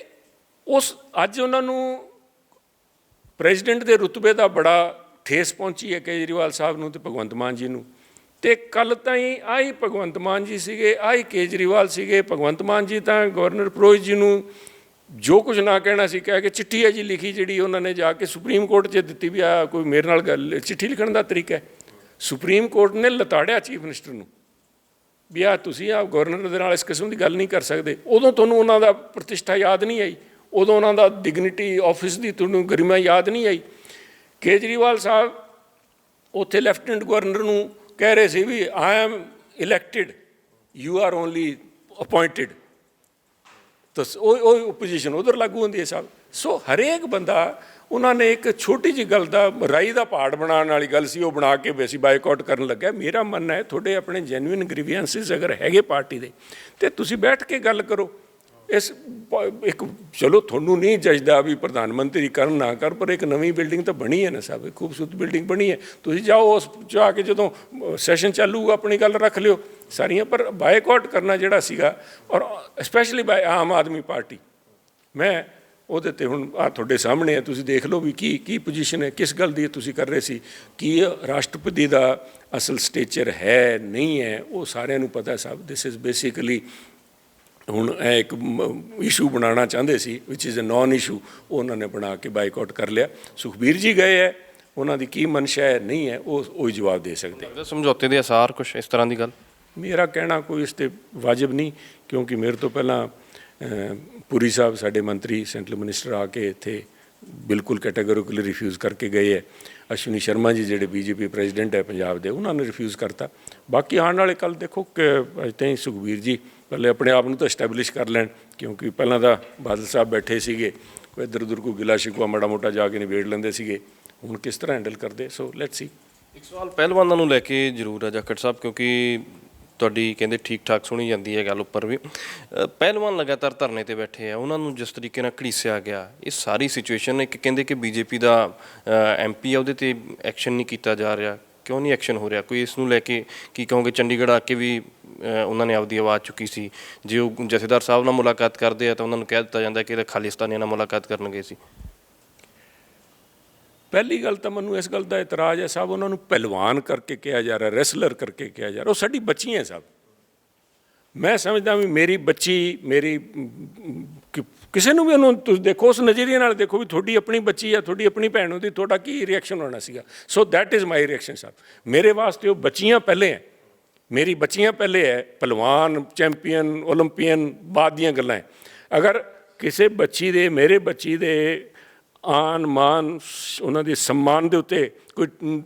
A: ਅੱਜ ਉਹਨਾਂ ਨੂੰ ਪ੍ਰੈਜ਼ੀਡੈਂਟ ਦੇ ਰੁਤਬੇ ਦਾ ਬੜਾ ਠੇਸ ਪਹੁੰਚੀ ਹੈ ਕੇਜਰੀਵਾਲ ਸਾਹਿਬ ਨੂੰ ਅਤੇ ਭਗਵੰਤ ਮਾਨ ਜੀ ਨੂੰ। ਅਤੇ ਕੱਲ੍ਹ ਤਾਈਂ ਆਹੀ ਭਗਵੰਤ ਮਾਨ ਜੀ ਸੀਗੇ, ਆਹੀ ਕੇਜਰੀਵਾਲ ਸੀਗੇ। ਭਗਵੰਤ ਮਾਨ ਜੀ ਤਾਂ ਗਵਰਨਰ ਪੁਰੋਹਿਤ ਜੀ ਨੂੰ ਜੋ ਕੁਝ ਨਾ ਕਹਿਣਾ ਸੀ ਕਹਿ ਕੇ ਚਿੱਠੀ ਹੈ ਜੀ ਲਿਖੀ, ਜਿਹੜੀ ਉਹਨਾਂ ਨੇ ਜਾ ਕੇ ਸੁਪਰੀਮ ਕੋਰਟ 'ਚ ਦਿੱਤੀ ਵੀ ਆ ਕੋਈ ਮੇਰੇ ਨਾਲ ਗੱਲ। ਚਿੱਠੀ ਲਿਖਣ ਦਾ ਤਰੀਕਾ ਹੈ। ਸੁਪਰੀਮ ਕੋਰਟ ਨੇ ਲਤਾੜਿਆ ਚੀਫ ਮਿਨਿਸਟਰ ਨੂੰ ਵੀ ਆ ਤੁਸੀਂ ਗਵਰਨਰ ਦੇ ਨਾਲ ਇਸ ਕਿਸਮ ਦੀ ਗੱਲ ਨਹੀਂ ਕਰ ਸਕਦੇ। ਉਦੋਂ ਤੁਹਾਨੂੰ ਉਹਨਾਂ ਦਾ ਪ੍ਰਤਿਸ਼ਠਾ ਯਾਦ ਨਹੀਂ ਆਈ, ਉਦੋਂ ਉਹਨਾਂ ਦਾ ਡਿਗਨਿਟੀ ਆਫਿਸ ਦੀ ਤੁਹਾਨੂੰ ਗਰਿਮਾ ਯਾਦ ਨਹੀਂ ਆਈ। ਕੇਜਰੀਵਾਲ ਸਾਹਿਬ ਉੱਥੇ ਲੈਫਟੀਨੈਂਟ ਗਵਰਨਰ ਨੂੰ ਕਹਿ ਰਹੇ ਸੀ ਵੀ I am elected, you are only appointed. ਤਾਂ ਉਹ ਪੋਜੀਸ਼ਨ ਉਧਰ ਲਾਗੂ ਹੁੰਦੀ ਹੈ ਸਾਹਿਬ। ਸੋ ਹਰੇਕ ਬੰਦਾ ਉਹਨਾਂ ਨੇ ਇੱਕ ਛੋਟੀ ਜਿਹੀ ਗੱਲ ਦਾ ਰਾਈ ਦਾ ਪਹਾੜ ਬਣਾਉਣ ਵਾਲੀ ਗੱਲ ਸੀ, ਉਹ ਬਣਾ ਕੇ ਵੀ ਅਸੀਂ ਬਾਈਕਾਟ ਕਰਨ ਲੱਗਿਆ। ਮੇਰਾ ਮੰਨਣਾ ਹੈ ਤੁਹਾਡੇ ਆਪਣੇ ਜੈਨੂਇਨ ਗ੍ਰੀਵੈਂਸਿਸ ਅਗਰ ਹੈਗੇ ਪਾਰਟੀ ਦੇ, ਅਤੇ ਤੁਸੀਂ ਬੈਠ ਕੇ ਗੱਲ ਕਰੋ। ਇਸ ਇੱਕ ਚਲੋ ਤੁਹਾਨੂੰ ਨਹੀਂ ਜੱਜਦਾ ਵੀ ਪ੍ਰਧਾਨ ਮੰਤਰੀ ਕਰਨ ਨਾ ਕਰ, ਪਰ ਇੱਕ ਨਵੀਂ ਬਿਲਡਿੰਗ ਤਾਂ ਬਣੀ ਹੈ ਨਾ ਸਾਹਿਬ, ਇੱਕ ਖੂਬਸੂਰਤ ਬਿਲਡਿੰਗ ਬਣੀ ਹੈ। ਤੁਸੀਂ ਜਾਓ ਉਸ ਜਾ ਕੇ ਜਦੋਂ ਸੈਸ਼ਨ ਚਾਲੂ ਆਪਣੀ ਗੱਲ ਰੱਖ ਲਿਓ ਸਾਰੀਆਂ। ਪਰ ਬਾਈਕਾਟ ਕਰਨਾ ਜਿਹੜਾ ਸੀਗਾ, ਔਰ ਸਪੈਸ਼ਲੀ ਬਾਈ ਆਮ ਆਦਮੀ ਪਾਰਟੀ, ਮੈਂ ਉਹਦੇ 'ਤੇ ਹੁਣ ਤੁਹਾਡੇ ਸਾਹਮਣੇ ਹੈ, ਤੁਸੀਂ ਦੇਖ ਲਓ ਵੀ ਕੀ ਪੋਜੀਸ਼ਨ ਹੈ, ਕਿਸ ਗੱਲ ਦੀ ਤੁਸੀਂ ਕਰ ਰਹੇ ਸੀ। ਕੀ ਰਾਸ਼ਟਰਪਤੀ ਦਾ ਅਸਲ ਸਟੇਚਰ ਹੈ ਨਹੀਂ ਹੈ, ਉਹ ਸਾਰਿਆਂ ਨੂੰ ਪਤਾ ਸਾਹਿਬ। ਦਿਸ ਇਜ਼ ਬੇਸਿਕਲੀ ਹੁਣ ਇਹ ਇੱਕ ਇਸ਼ੂ ਬਣਾਉਣਾ ਚਾਹੁੰਦੇ ਸੀ ਵਿਚ ਇਜ਼ ਅ ਨੋਨ ਇਸ਼ੂ, ਉਹ ਉਹਨਾਂ ਨੇ ਬਣਾ ਕੇ ਬਾਈਕਾਟ ਕਰ ਲਿਆ। ਸੁਖਬੀਰ ਜੀ ਗਏ ਹੈ, ਉਹਨਾਂ ਦੀ ਕੀ ਮਨਸ਼ਾ ਹੈ ਨਹੀਂ ਹੈ, ਉਹ ਹੀ ਜਵਾਬ ਦੇ ਸਕਦੇ।
B: ਸਮਝੌਤੇ ਦੇ ਅਸਾਰ ਕੁਛ ਇਸ ਤਰ੍ਹਾਂ ਦੀ ਗੱਲ?
A: ਮੇਰਾ ਕਹਿਣਾ ਕੋਈ ਇਸ 'ਤੇ ਵਾਜਬ ਨਹੀਂ, ਕਿਉਂਕਿ ਮੇਰੇ ਤੋਂ ਪਹਿਲਾਂ ਪੁਰੀ ਸਾਹਿਬ ਸਾਡੇ ਮੰਤਰੀ ਸੈਂਟਰਲ ਮਿਨਿਸਟਰ ਆ ਕੇ ਇੱਥੇ ਬਿਲਕੁਲ ਕੈਟਾਗੋਰੀਕਲੀ ਰਿਫਿਊਜ਼ ਕਰਕੇ ਗਏ ਹੈ। ਅਸ਼ਵਨੀ ਸ਼ਰਮਾ ਜੀ ਜਿਹੜੇ ਬੀਜੇਪੀ ਪ੍ਰੈਜ਼ੀਡੈਂਟ ਹੈ ਪੰਜਾਬ ਦੇ, ਉਹਨਾਂ ਨੇ ਰਿਫਿਊਜ਼ ਕਰਤਾ। ਬਾਕੀ ਆਉਣ ਵਾਲੇ ਕੱਲ੍ਹ ਦੇਖੋ ਕਿ ਅਜੇ ਤਾਈਂ ਸੁਖਬੀਰ ਜੀ ਪਹਿਲੇ ਆਪਣੇ ਆਪ ਨੂੰ ਤਾਂ ਐਸਟੈਬਲਿਸ਼ ਕਰ ਲੈਣ, ਕਿਉਂਕਿ ਪਹਿਲਾਂ ਤਾਂ ਬਾਦਲ ਸਾਹਿਬ ਬੈਠੇ ਸੀਗੇ, ਕੋਈ ਇੱਧਰ ਉੱਧਰ ਕੋਈ ਗਿਲਾ ਸ਼ਿਕਵਾ ਮਾੜਾ ਮੋਟਾ ਜਾ ਕੇ ਨਿਬੇੜ ਲੈਂਦੇ ਸੀਗੇ, ਹੁਣ ਕਿਸ ਤਰ੍ਹਾਂ ਹੈਂਡਲ ਕਰਦੇ। So let's see.
B: ਇੱਕ ਸਵਾਲ ਪਹਿਲਵਾਨਾਂ ਨੂੰ ਲੈ ਕੇ ਜ਼ਰੂਰ ਹੈ ਜਾਖੜ ਸਾਹਿਬ, ਕਿਉਂਕਿ ਤੁਹਾਡੀ ਕਹਿੰਦੇ ਠੀਕ ਠਾਕ ਸੁਣੀ ਜਾਂਦੀ ਹੈ ਗੱਲ ਉੱਪਰ ਵੀ। ਪਹਿਲਵਾਨ ਲਗਾਤਾਰ ਧਰਨੇ 'ਤੇ ਬੈਠੇ ਆ, ਉਹਨਾਂ ਨੂੰ ਜਿਸ ਤਰੀਕੇ ਨਾਲ ਘੜੀਸਿਆ ਗਿਆ, ਇਹ ਸਾਰੀ ਸਿਚੁਏਸ਼ਨ, ਇੱਕ ਕਹਿੰਦੇ ਕਿ ਬੀਜੇਪੀ ਦਾ MP ਆ, ਉਹਦੇ 'ਤੇ ਐਕਸ਼ਨ ਨਹੀਂ ਕੀਤਾ ਜਾ ਰਿਹਾ, ਕਿਉਂ ਨਹੀਂ ਐਕਸ਼ਨ ਹੋ ਰਿਹਾ? ਕੋਈ ਇਸ ਨੂੰ ਲੈ ਕੇ ਕੀ ਕਹੋਗੇ? ਚੰਡੀਗੜ੍ਹ ਆ ਕੇ ਵੀ ਉਹਨਾਂ ਨੇ ਆਪਦੀ ਆਵਾਜ਼ ਚੁੱਕੀ ਸੀ, ਜੇ ਉਹ ਜਥੇਦਾਰ ਸਾਹਿਬ ਨਾਲ ਮੁਲਾਕਾਤ ਕਰਦੇ ਆ ਤਾਂ ਉਹਨਾਂ ਨੂੰ ਕਹਿ ਦਿੱਤਾ ਜਾਂਦਾ ਕਿ ਖਾਲਿਸਤਾਨੀਆਂ ਨਾਲ ਮੁਲਾਕਾਤ ਕਰਨ ਗਏ ਸੀ।
A: ਪਹਿਲੀ ਗੱਲ ਤਾਂ ਮੈਨੂੰ ਇਸ ਗੱਲ ਦਾ ਇਤਰਾਜ਼ ਹੈ ਸਾਹਿਬ, ਉਹਨਾਂ ਨੂੰ ਪਹਿਲਵਾਨ ਕਰਕੇ ਕਿਹਾ ਜਾ ਰਿਹਾ, ਰੈਸਲਰ ਕਰਕੇ ਕਿਹਾ ਜਾ ਰਿਹਾ। ਉਹ ਸਾਡੀ ਬੱਚੀ ਹੈ ਸਾਹਿਬ। ਮੈਂ ਸਮਝਦਾ ਵੀ ਮੇਰੀ ਬੱਚੀ, ਮੇਰੀ ਕਿਸੇ ਨੂੰ ਵੀ ਉਹਨੂੰ ਤੁਸੀਂ ਦੇਖੋ ਉਸ ਨਜ਼ਰੀਏ ਨਾਲ ਦੇਖੋ ਵੀ ਤੁਹਾਡੀ ਆਪਣੀ ਬੱਚੀ ਆ, ਤੁਹਾਡੀ ਆਪਣੀ ਭੈਣ ਹੁੰਦੀ, ਤੁਹਾਡਾ ਕੀ ਰਿਐਕਸ਼ਨ ਹੋਣਾ ਸੀਗਾ। So that is my reaction ਸਾਹਿਬ। ਮੇਰੇ ਵਾਸਤੇ ਉਹ ਬੱਚੀਆਂ ਪਹਿਲੇ ਹੈ, ਮੇਰੀ ਬੱਚੀਆਂ ਪਹਿਲੇ ਹੈ। ਪਹਿਲਵਾਨ, ਚੈਂਪੀਅਨ, ਓਲੰਪੀਅਨ ਬਾਅਦ ਦੀਆਂ ਗੱਲਾਂ ਹੈ। ਅਗਰ ਕਿਸੇ ਬੱਚੀ ਦੇ, ਮੇਰੇ ਬੱਚੀ ਦੇ ਆਨ ਮਾਨ, ਉਹਨਾਂ ਦੇ ਸਨਮਾਨ ਦੇ ਉੱਤੇ ਕੋਈ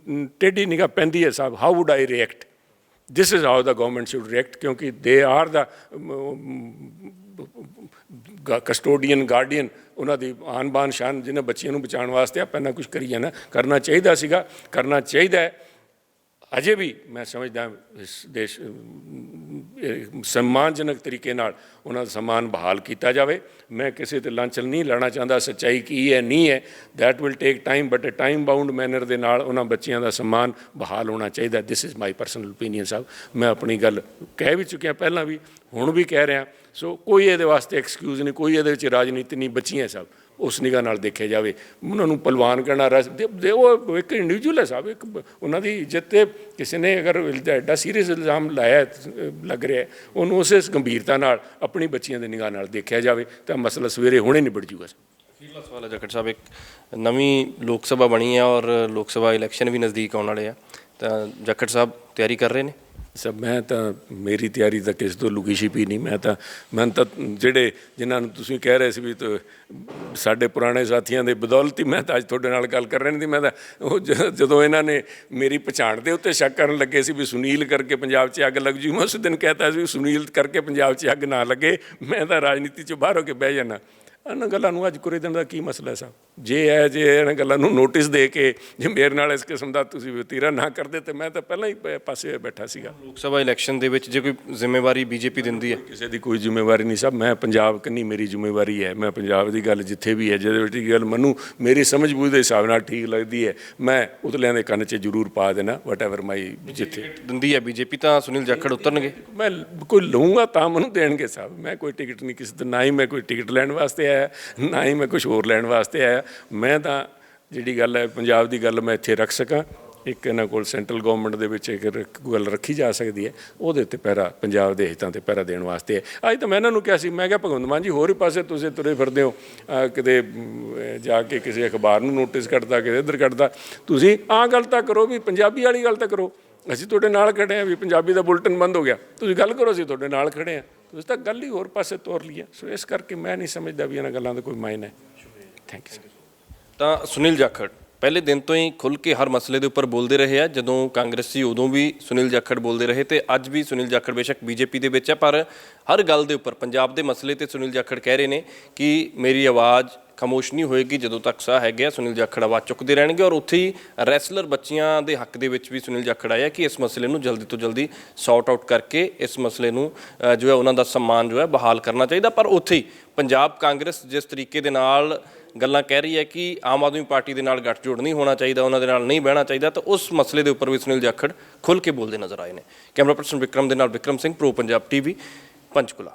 A: ਟੇਢੀ ਨਿਗਾਹ ਪੈਂਦੀ ਹੈ ਸਾਹਿਬ, how would I react? This is how the government should react, ਕਿਉਂਕਿ they R the custodian, guardian, ਉਹਨਾਂ ਦੀ ਆਨ ਬਾਨ ਸ਼ਾਨ, ਜਿਹਨਾਂ ਬੱਚਿਆਂ ਨੂੰ ਬਚਾਉਣ ਵਾਸਤੇ ਆਪਾਂ ਇੰਨਾ ਕੁਛ ਕਰੀ ਜਾਣਾ, ਕਰਨਾ ਚਾਹੀਦਾ ਸੀਗਾ, ਕਰਨਾ ਚਾਹੀਦਾ ਹੈ। ਅਜੇ ਵੀ ਮੈਂ ਸਮਝਦਾ ਇਸ ਦੇਸ਼ ਸਨਮਾਨਜਨਕ ਤਰੀਕੇ ਨਾਲ ਉਹਨਾਂ ਦਾ ਸਨਮਾਨ ਬਹਾਲ ਕੀਤਾ ਜਾਵੇ। ਮੈਂ ਕਿਸੇ 'ਤੇ ਲਾਂਛਨ ਨਹੀਂ ਲੈਣਾ ਚਾਹੁੰਦਾ, ਸੱਚਾਈ ਕੀ ਹੈ ਨਹੀਂ ਹੈ, that will take time, but time bound manner ਦੇ ਨਾਲ ਉਹਨਾਂ ਬੱਚਿਆਂ ਦਾ ਸਨਮਾਨ ਬਹਾਲ ਹੋਣਾ ਚਾਹੀਦਾ। This is my personal opinion ਸਾਹਿਬ। ਮੈਂ ਆਪਣੀ ਗੱਲ ਕਹਿ ਵੀ ਚੁੱਕਿਆ ਪਹਿਲਾਂ ਵੀ, ਹੁਣ ਵੀ ਕਹਿ ਰਿਹਾ। ਸੋ ਕੋਈ ਇਹਦੇ ਵਾਸਤੇ ਐਕਸਕਿਊਜ਼ ਨਹੀਂ, ਕੋਈ ਇਹਦੇ ਵਿੱਚ ਰਾਜਨੀਤੀ ਨਹੀਂ। ਬੱਚੀਆਂ ਸਾਹਿਬ ਉਸ ਨਿਗਾਹ ਨਾਲ ਦੇਖਿਆ ਜਾਵੇ। ਉਹਨਾਂ ਨੂੰ ਪਹਿਲਵਾਨ ਕਹਿਣਾ, ਉਹ ਇੱਕ ਇੰਡੀਵਿਜੂਅਲ ਹੈ ਸਾਹਿਬ, ਇੱਕ ਉਹਨਾਂ ਦੀ ਇੱਜ਼ਤ 'ਤੇ ਕਿਸੇ ਨੇ ਅਗਰ ਐਡਾ ਸੀਰੀਅਸ ਇਲਜ਼ਾਮ ਲਾਇਆ ਲੱਗ ਰਿਹਾ, ਉਹਨੂੰ ਉਸੇ ਗੰਭੀਰਤਾ ਨਾਲ ਆਪਣੀ ਬੱਚੀਆਂ ਦੇ ਨਿਗਾਹ ਨਾਲ ਦੇਖਿਆ ਜਾਵੇ ਤਾਂ ਮਸਲਾ ਸਵੇਰੇ ਹੁਣੇ ਨਿਬੜ ਜੂਗਾ।
B: ਅਖੀਰਲਾ ਸਵਾਲ ਹੈ ਜਾਖੜ ਸਾਹਿਬ, ਇੱਕ ਨਵੀਂ ਲੋਕ ਸਭਾ ਬਣੀ ਹੈ ਔਰ ਲੋਕ ਸਭਾ ਇਲੈਕਸ਼ਨ ਵੀ ਨਜ਼ਦੀਕ ਆਉਣ ਵਾਲੇ ਆ, ਤਾਂ ਜਾਖੜ ਸਾਹਿਬ ਤਿਆਰੀ ਕਰ ਰਹੇ ਨੇ?
A: ਸਭ ਮੈਂ ਤਾਂ ਮੇਰੀ ਤਿਆਰੀ ਤਾਂ ਕਿਸੇ ਤੋਂ ਲੁਕੀ ਛਿਪੀ ਨਹੀਂ। ਮੈਂ ਤਾਂ ਜਿਹੜੇ ਜਿਨ੍ਹਾਂ ਨੂੰ ਤੁਸੀਂ ਕਹਿ ਰਹੇ ਸੀ ਵੀ ਸਾਡੇ ਪੁਰਾਣੇ ਸਾਥੀਆਂ ਦੇ ਬਦੌਲਤ ਹੀ ਮੈਂ ਤਾਂ ਅੱਜ ਤੁਹਾਡੇ ਨਾਲ ਗੱਲ ਕਰ ਰਹੀ ਸੀ। ਮੈਂ ਤਾਂ ਉਹ ਜਦੋਂ ਇਹਨਾਂ ਨੇ ਮੇਰੀ ਪਛਾਣ ਦੇ ਉੱਤੇ ਸ਼ੱਕ ਕਰਨ ਲੱਗੇ ਸੀ ਵੀ ਸੁਨੀਲ ਕਰਕੇ ਪੰਜਾਬ 'ਚ ਅੱਗ ਲੱਗ ਜੂ, ਮੈਂ ਉਸ ਦਿਨ ਕਹਿਤਾ ਸੀ ਵੀ ਸੁਨੀਲ ਕਰਕੇ ਪੰਜਾਬ 'ਚ ਅੱਗ ਨਾ ਲੱਗੇ, ਮੈਂ ਤਾਂ ਰਾਜਨੀਤੀ 'ਚੋਂ ਬਾਹਰ ਹੋ ਕੇ ਬਹਿ ਜਾਣਾ। ਇਹਨਾਂ ਗੱਲਾਂ ਨੂੰ ਅੱਜ ਕੁਰੇ ਦਿਨ ਦਾ ਕੀ ਮਸਲਾ ਹੈ ਸਾਹਿਬ? ਜੇ ਇਹਨਾਂ ਗੱਲਾਂ ਨੂੰ ਨੋਟਿਸ ਦੇ ਕੇ ਜੇ ਮੇਰੇ ਨਾਲ ਇਸ ਕਿਸਮ ਦਾ ਤੁਸੀਂ ਵਤੀਰਾ ਨਾ ਕਰਦੇ ਤਾਂ ਮੈਂ ਤਾਂ ਪਹਿਲਾਂ ਹੀ ਪਾਸੇ ਹੋਏ ਬੈਠਾ ਸੀਗਾ।
B: ਲੋਕ ਸਭਾ ਇਲੈਕਸ਼ਨ ਦੇ ਵਿੱਚ ਜੇ ਕੋਈ ਜ਼ਿੰਮੇਵਾਰੀ ਬੀਜੇਪੀ ਦਿੰਦੀ ਹੈ?
A: ਕਿਸੇ ਦੀ ਕੋਈ ਜ਼ਿੰਮੇਵਾਰੀ ਨਹੀਂ ਸਾਹਿਬ। ਮੈਂ ਪੰਜਾਬ ਕੰਨੀ ਮੇਰੀ ਜ਼ਿੰਮੇਵਾਰੀ ਹੈ। ਮੈਂ ਪੰਜਾਬ ਦੀ ਗੱਲ ਜਿੱਥੇ ਵੀ ਹੈ, ਜਿਹਦੇ ਵਿੱਚ ਗੱਲ ਮੈਨੂੰ ਮੇਰੀ ਸਮਝ ਬੂਝ ਦੇ ਹਿਸਾਬ ਨਾਲ ਠੀਕ ਲੱਗਦੀ ਹੈ, ਮੈਂ ਉਤਲਿਆਂ ਦੇ ਕੰਨ 'ਚ ਜ਼ਰੂਰ ਪਾ ਦੇਣਾ ਵਟ ਐਵਰ ਮਾਈ। ਜਿੱਥੇ
B: ਦਿੰਦੀ ਹੈ ਬੀਜੇਪੀ ਤਾਂ ਸੁਨੀਲ ਜਾਖੜ ਉਤਰਨਗੇ।
A: ਮੈਂ ਕੋਈ ਲਊਂਗਾ ਤਾਂ ਮੈਨੂੰ ਦੇਣਗੇ ਸਾਹਿਬ। ਮੈਂ ਕੋਈ ਟਿਕਟ ਨਹੀਂ ਕਿਸੇ ਤੋਂ, ਨਾ ਹੀ ਮੈਂ ਕੋਈ ਟਿਕਟ ਲੈਣ ਵਾਸਤੇ ਆਇਆ, ਨਾ ਹੀ ਮੈਂ ਕੁਛ ਹੋਰ ਲੈਣ ਵਾਸਤੇ ਆਇਆ। ਮੈਂ ਤਾਂ ਜਿਹੜੀ ਗੱਲ ਹੈ ਪੰਜਾਬ ਦੀ ਗੱਲ ਮੈਂ ਇੱਥੇ ਰੱਖ ਸਕਾਂ। ਇੱਕ ਇਹਨਾਂ ਕੋਲ ਸੈਂਟਰਲ ਗੌਰਮੈਂਟ ਦੇ ਵਿੱਚ ਇੱਕ ਗੱਲ ਰੱਖੀ ਜਾ ਸਕਦੀ ਹੈ, ਉਹਦੇ ਉੱਤੇ ਪਹਿਰਾ ਪੰਜਾਬ ਦੇ ਹਿੱਤਾਂ 'ਤੇ ਪਹਿਰਾ ਦੇਣ ਵਾਸਤੇ ਹੈ। ਅੱਜ ਤਾਂ ਮੈਂ ਇਹਨਾਂ ਨੂੰ ਕਿਹਾ ਸੀ, ਮੈਂ ਕਿਹਾ ਭਗਵੰਤ ਮਾਨ ਜੀ ਹੋਰ ਹੀ ਪਾਸੇ ਤੁਸੀਂ ਤੁਰੇ ਫਿਰਦੇ ਹੋ, ਕਿਤੇ ਜਾ ਕੇ ਕਿਸੇ ਅਖਬਾਰ ਨੂੰ ਨੋਟਿਸ ਕੱਢਦਾ, ਕਿਤੇ ਇੱਧਰ ਕੱਢਦਾ, ਤੁਸੀਂ ਆਹ ਗੱਲ ਤਾਂ ਕਰੋ ਵੀ ਪੰਜਾਬੀ ਵਾਲੀ ਗੱਲ ਤਾਂ ਕਰੋ। ਅਸੀਂ ਤੁਹਾਡੇ ਨਾਲ ਖੜੇ ਹਾਂ ਵੀ ਪੰਜਾਬੀ ਦਾ ਬੁਲਟਨ ਬੰਦ ਹੋ ਗਿਆ, ਤੁਸੀਂ ਗੱਲ ਕਰੋ, ਅਸੀਂ ਤੁਹਾਡੇ ਨਾਲ ਖੜੇ ਹਾਂ। ਤੁਸੀਂ ਤਾਂ ਗੱਲ ਹੀ ਹੋਰ ਪਾਸੇ ਤੋਰ ਲਈ ਹੈ। ਸੋ ਇਸ ਕਰਕੇ ਮੈਂ ਨਹੀਂ ਸਮਝਦਾ ਵੀ ਇਹਨਾਂ ਗੱਲਾਂ ਦਾ ਕੋਈ ਮਾਇਨੇ ਹੈ। Thank you sir.
B: ਤਾਂ ਸੁਨੀਲ ਜਾਖੜ ਪਹਿਲੇ ਦਿਨ ਤੋਂ ਹੀ ਖੁੱਲ੍ਹ ਕੇ ਹਰ ਮਸਲੇ ਦੇ ਉੱਪਰ ਬੋਲਦੇ ਰਹੇ ਆ। ਜਦੋਂ ਕਾਂਗਰਸ ਸੀ ਉਦੋਂ ਵੀ ਸੁਨੀਲ ਜਾਖੜ ਬੋਲਦੇ ਰਹੇ ਤੇ ਅੱਜ ਵੀ ਸੁਨੀਲ ਜਾਖੜ ਬੇਸ਼ੱਕ ਬੀਜੇਪੀ ਦੇ ਵਿੱਚ ਹੈ, ਪਰ ਹਰ ਗੱਲ ਦੇ ਉੱਪਰ ਪੰਜਾਬ ਦੇ ਮਸਲੇ ਤੇ ਸੁਨੀਲ ਜਾਖੜ ਕਹਿ ਰਹੇ ਨੇ ਕਿ ਮੇਰੀ ਆਵਾਜ਼ ਖਾਮੋਸ਼ ਨਹੀਂ ਹੋਏਗੀ ਜਦੋਂ ਤੱਕ ਸਾਹ ਹੈਗਾ। ਸੁਨੀਲ ਜਾਖੜ ਆਵਾਜ਼ ਚੁੱਕਦੇ ਰਹਿਣਗੇ ਔਰ ਉੱਥੇ ਹੀ ਰੈਸਲਰ ਬੱਚੀਆਂ ਦੇ ਹੱਕ ਦੇ ਵਿੱਚ ਵੀ ਸੁਨੀਲ ਜਾਖੜ ਆਇਆ ਕਿ ਇਸ ਮਸਲੇ ਨੂੰ ਜਲਦੀ ਤੋਂ ਜਲਦੀ ਸੌਰਟ ਆਊਟ ਕਰਕੇ ਇਸ ਮਸਲੇ ਨੂੰ ਜੋ ਹੈ ਉਹਨਾਂ ਦਾ ਸਨਮਾਨ ਜੋ ਹੈ ਬਹਾਲ ਕਰਨਾ ਚਾਹੀਦਾ। ਪਰ ਉੱਥੇ ਹੀ ਪੰਜਾਬ ਕਾਂਗਰਸ ਜਿਸ ਤਰੀਕੇ ਦੇ ਨਾਲ ਗੱਲਾਂ ਕਹਿ ਰਹੀ ਹੈ ਕਿ ਆਮ ਆਦਮੀ ਪਾਰਟੀ ਦੇ ਨਾਲ ਗੱਠਜੋੜ ਨਹੀਂ ਹੋਣਾ ਚਾਹੀਦਾ, ਉਹਨਾਂ ਦੇ ਨਾਲ ਨਹੀਂ ਬਹਿਣਾ ਚਾਹੀਦਾ, ਤਾਂ ਉਸ ਮਸਲੇ ਦੇ ਉੱਪਰ ਵੀ ਸੁਨੀਲ ਜਾਖੜ ਖੁੱਲ੍ਹ ਕੇ ਬੋਲਦੇ ਨਜ਼ਰ ਆਏ ਨੇ। ਕੈਮਰਾ ਪਰਸਨ ਵਿਕਰਮ ਦੇ ਨਾਲ ਵਿਕਰਮ ਸਿੰਘ, ਪ੍ਰੋ ਪੰਜਾਬ ਟੀਵੀ, ਪੰਚਕੂਲਾ।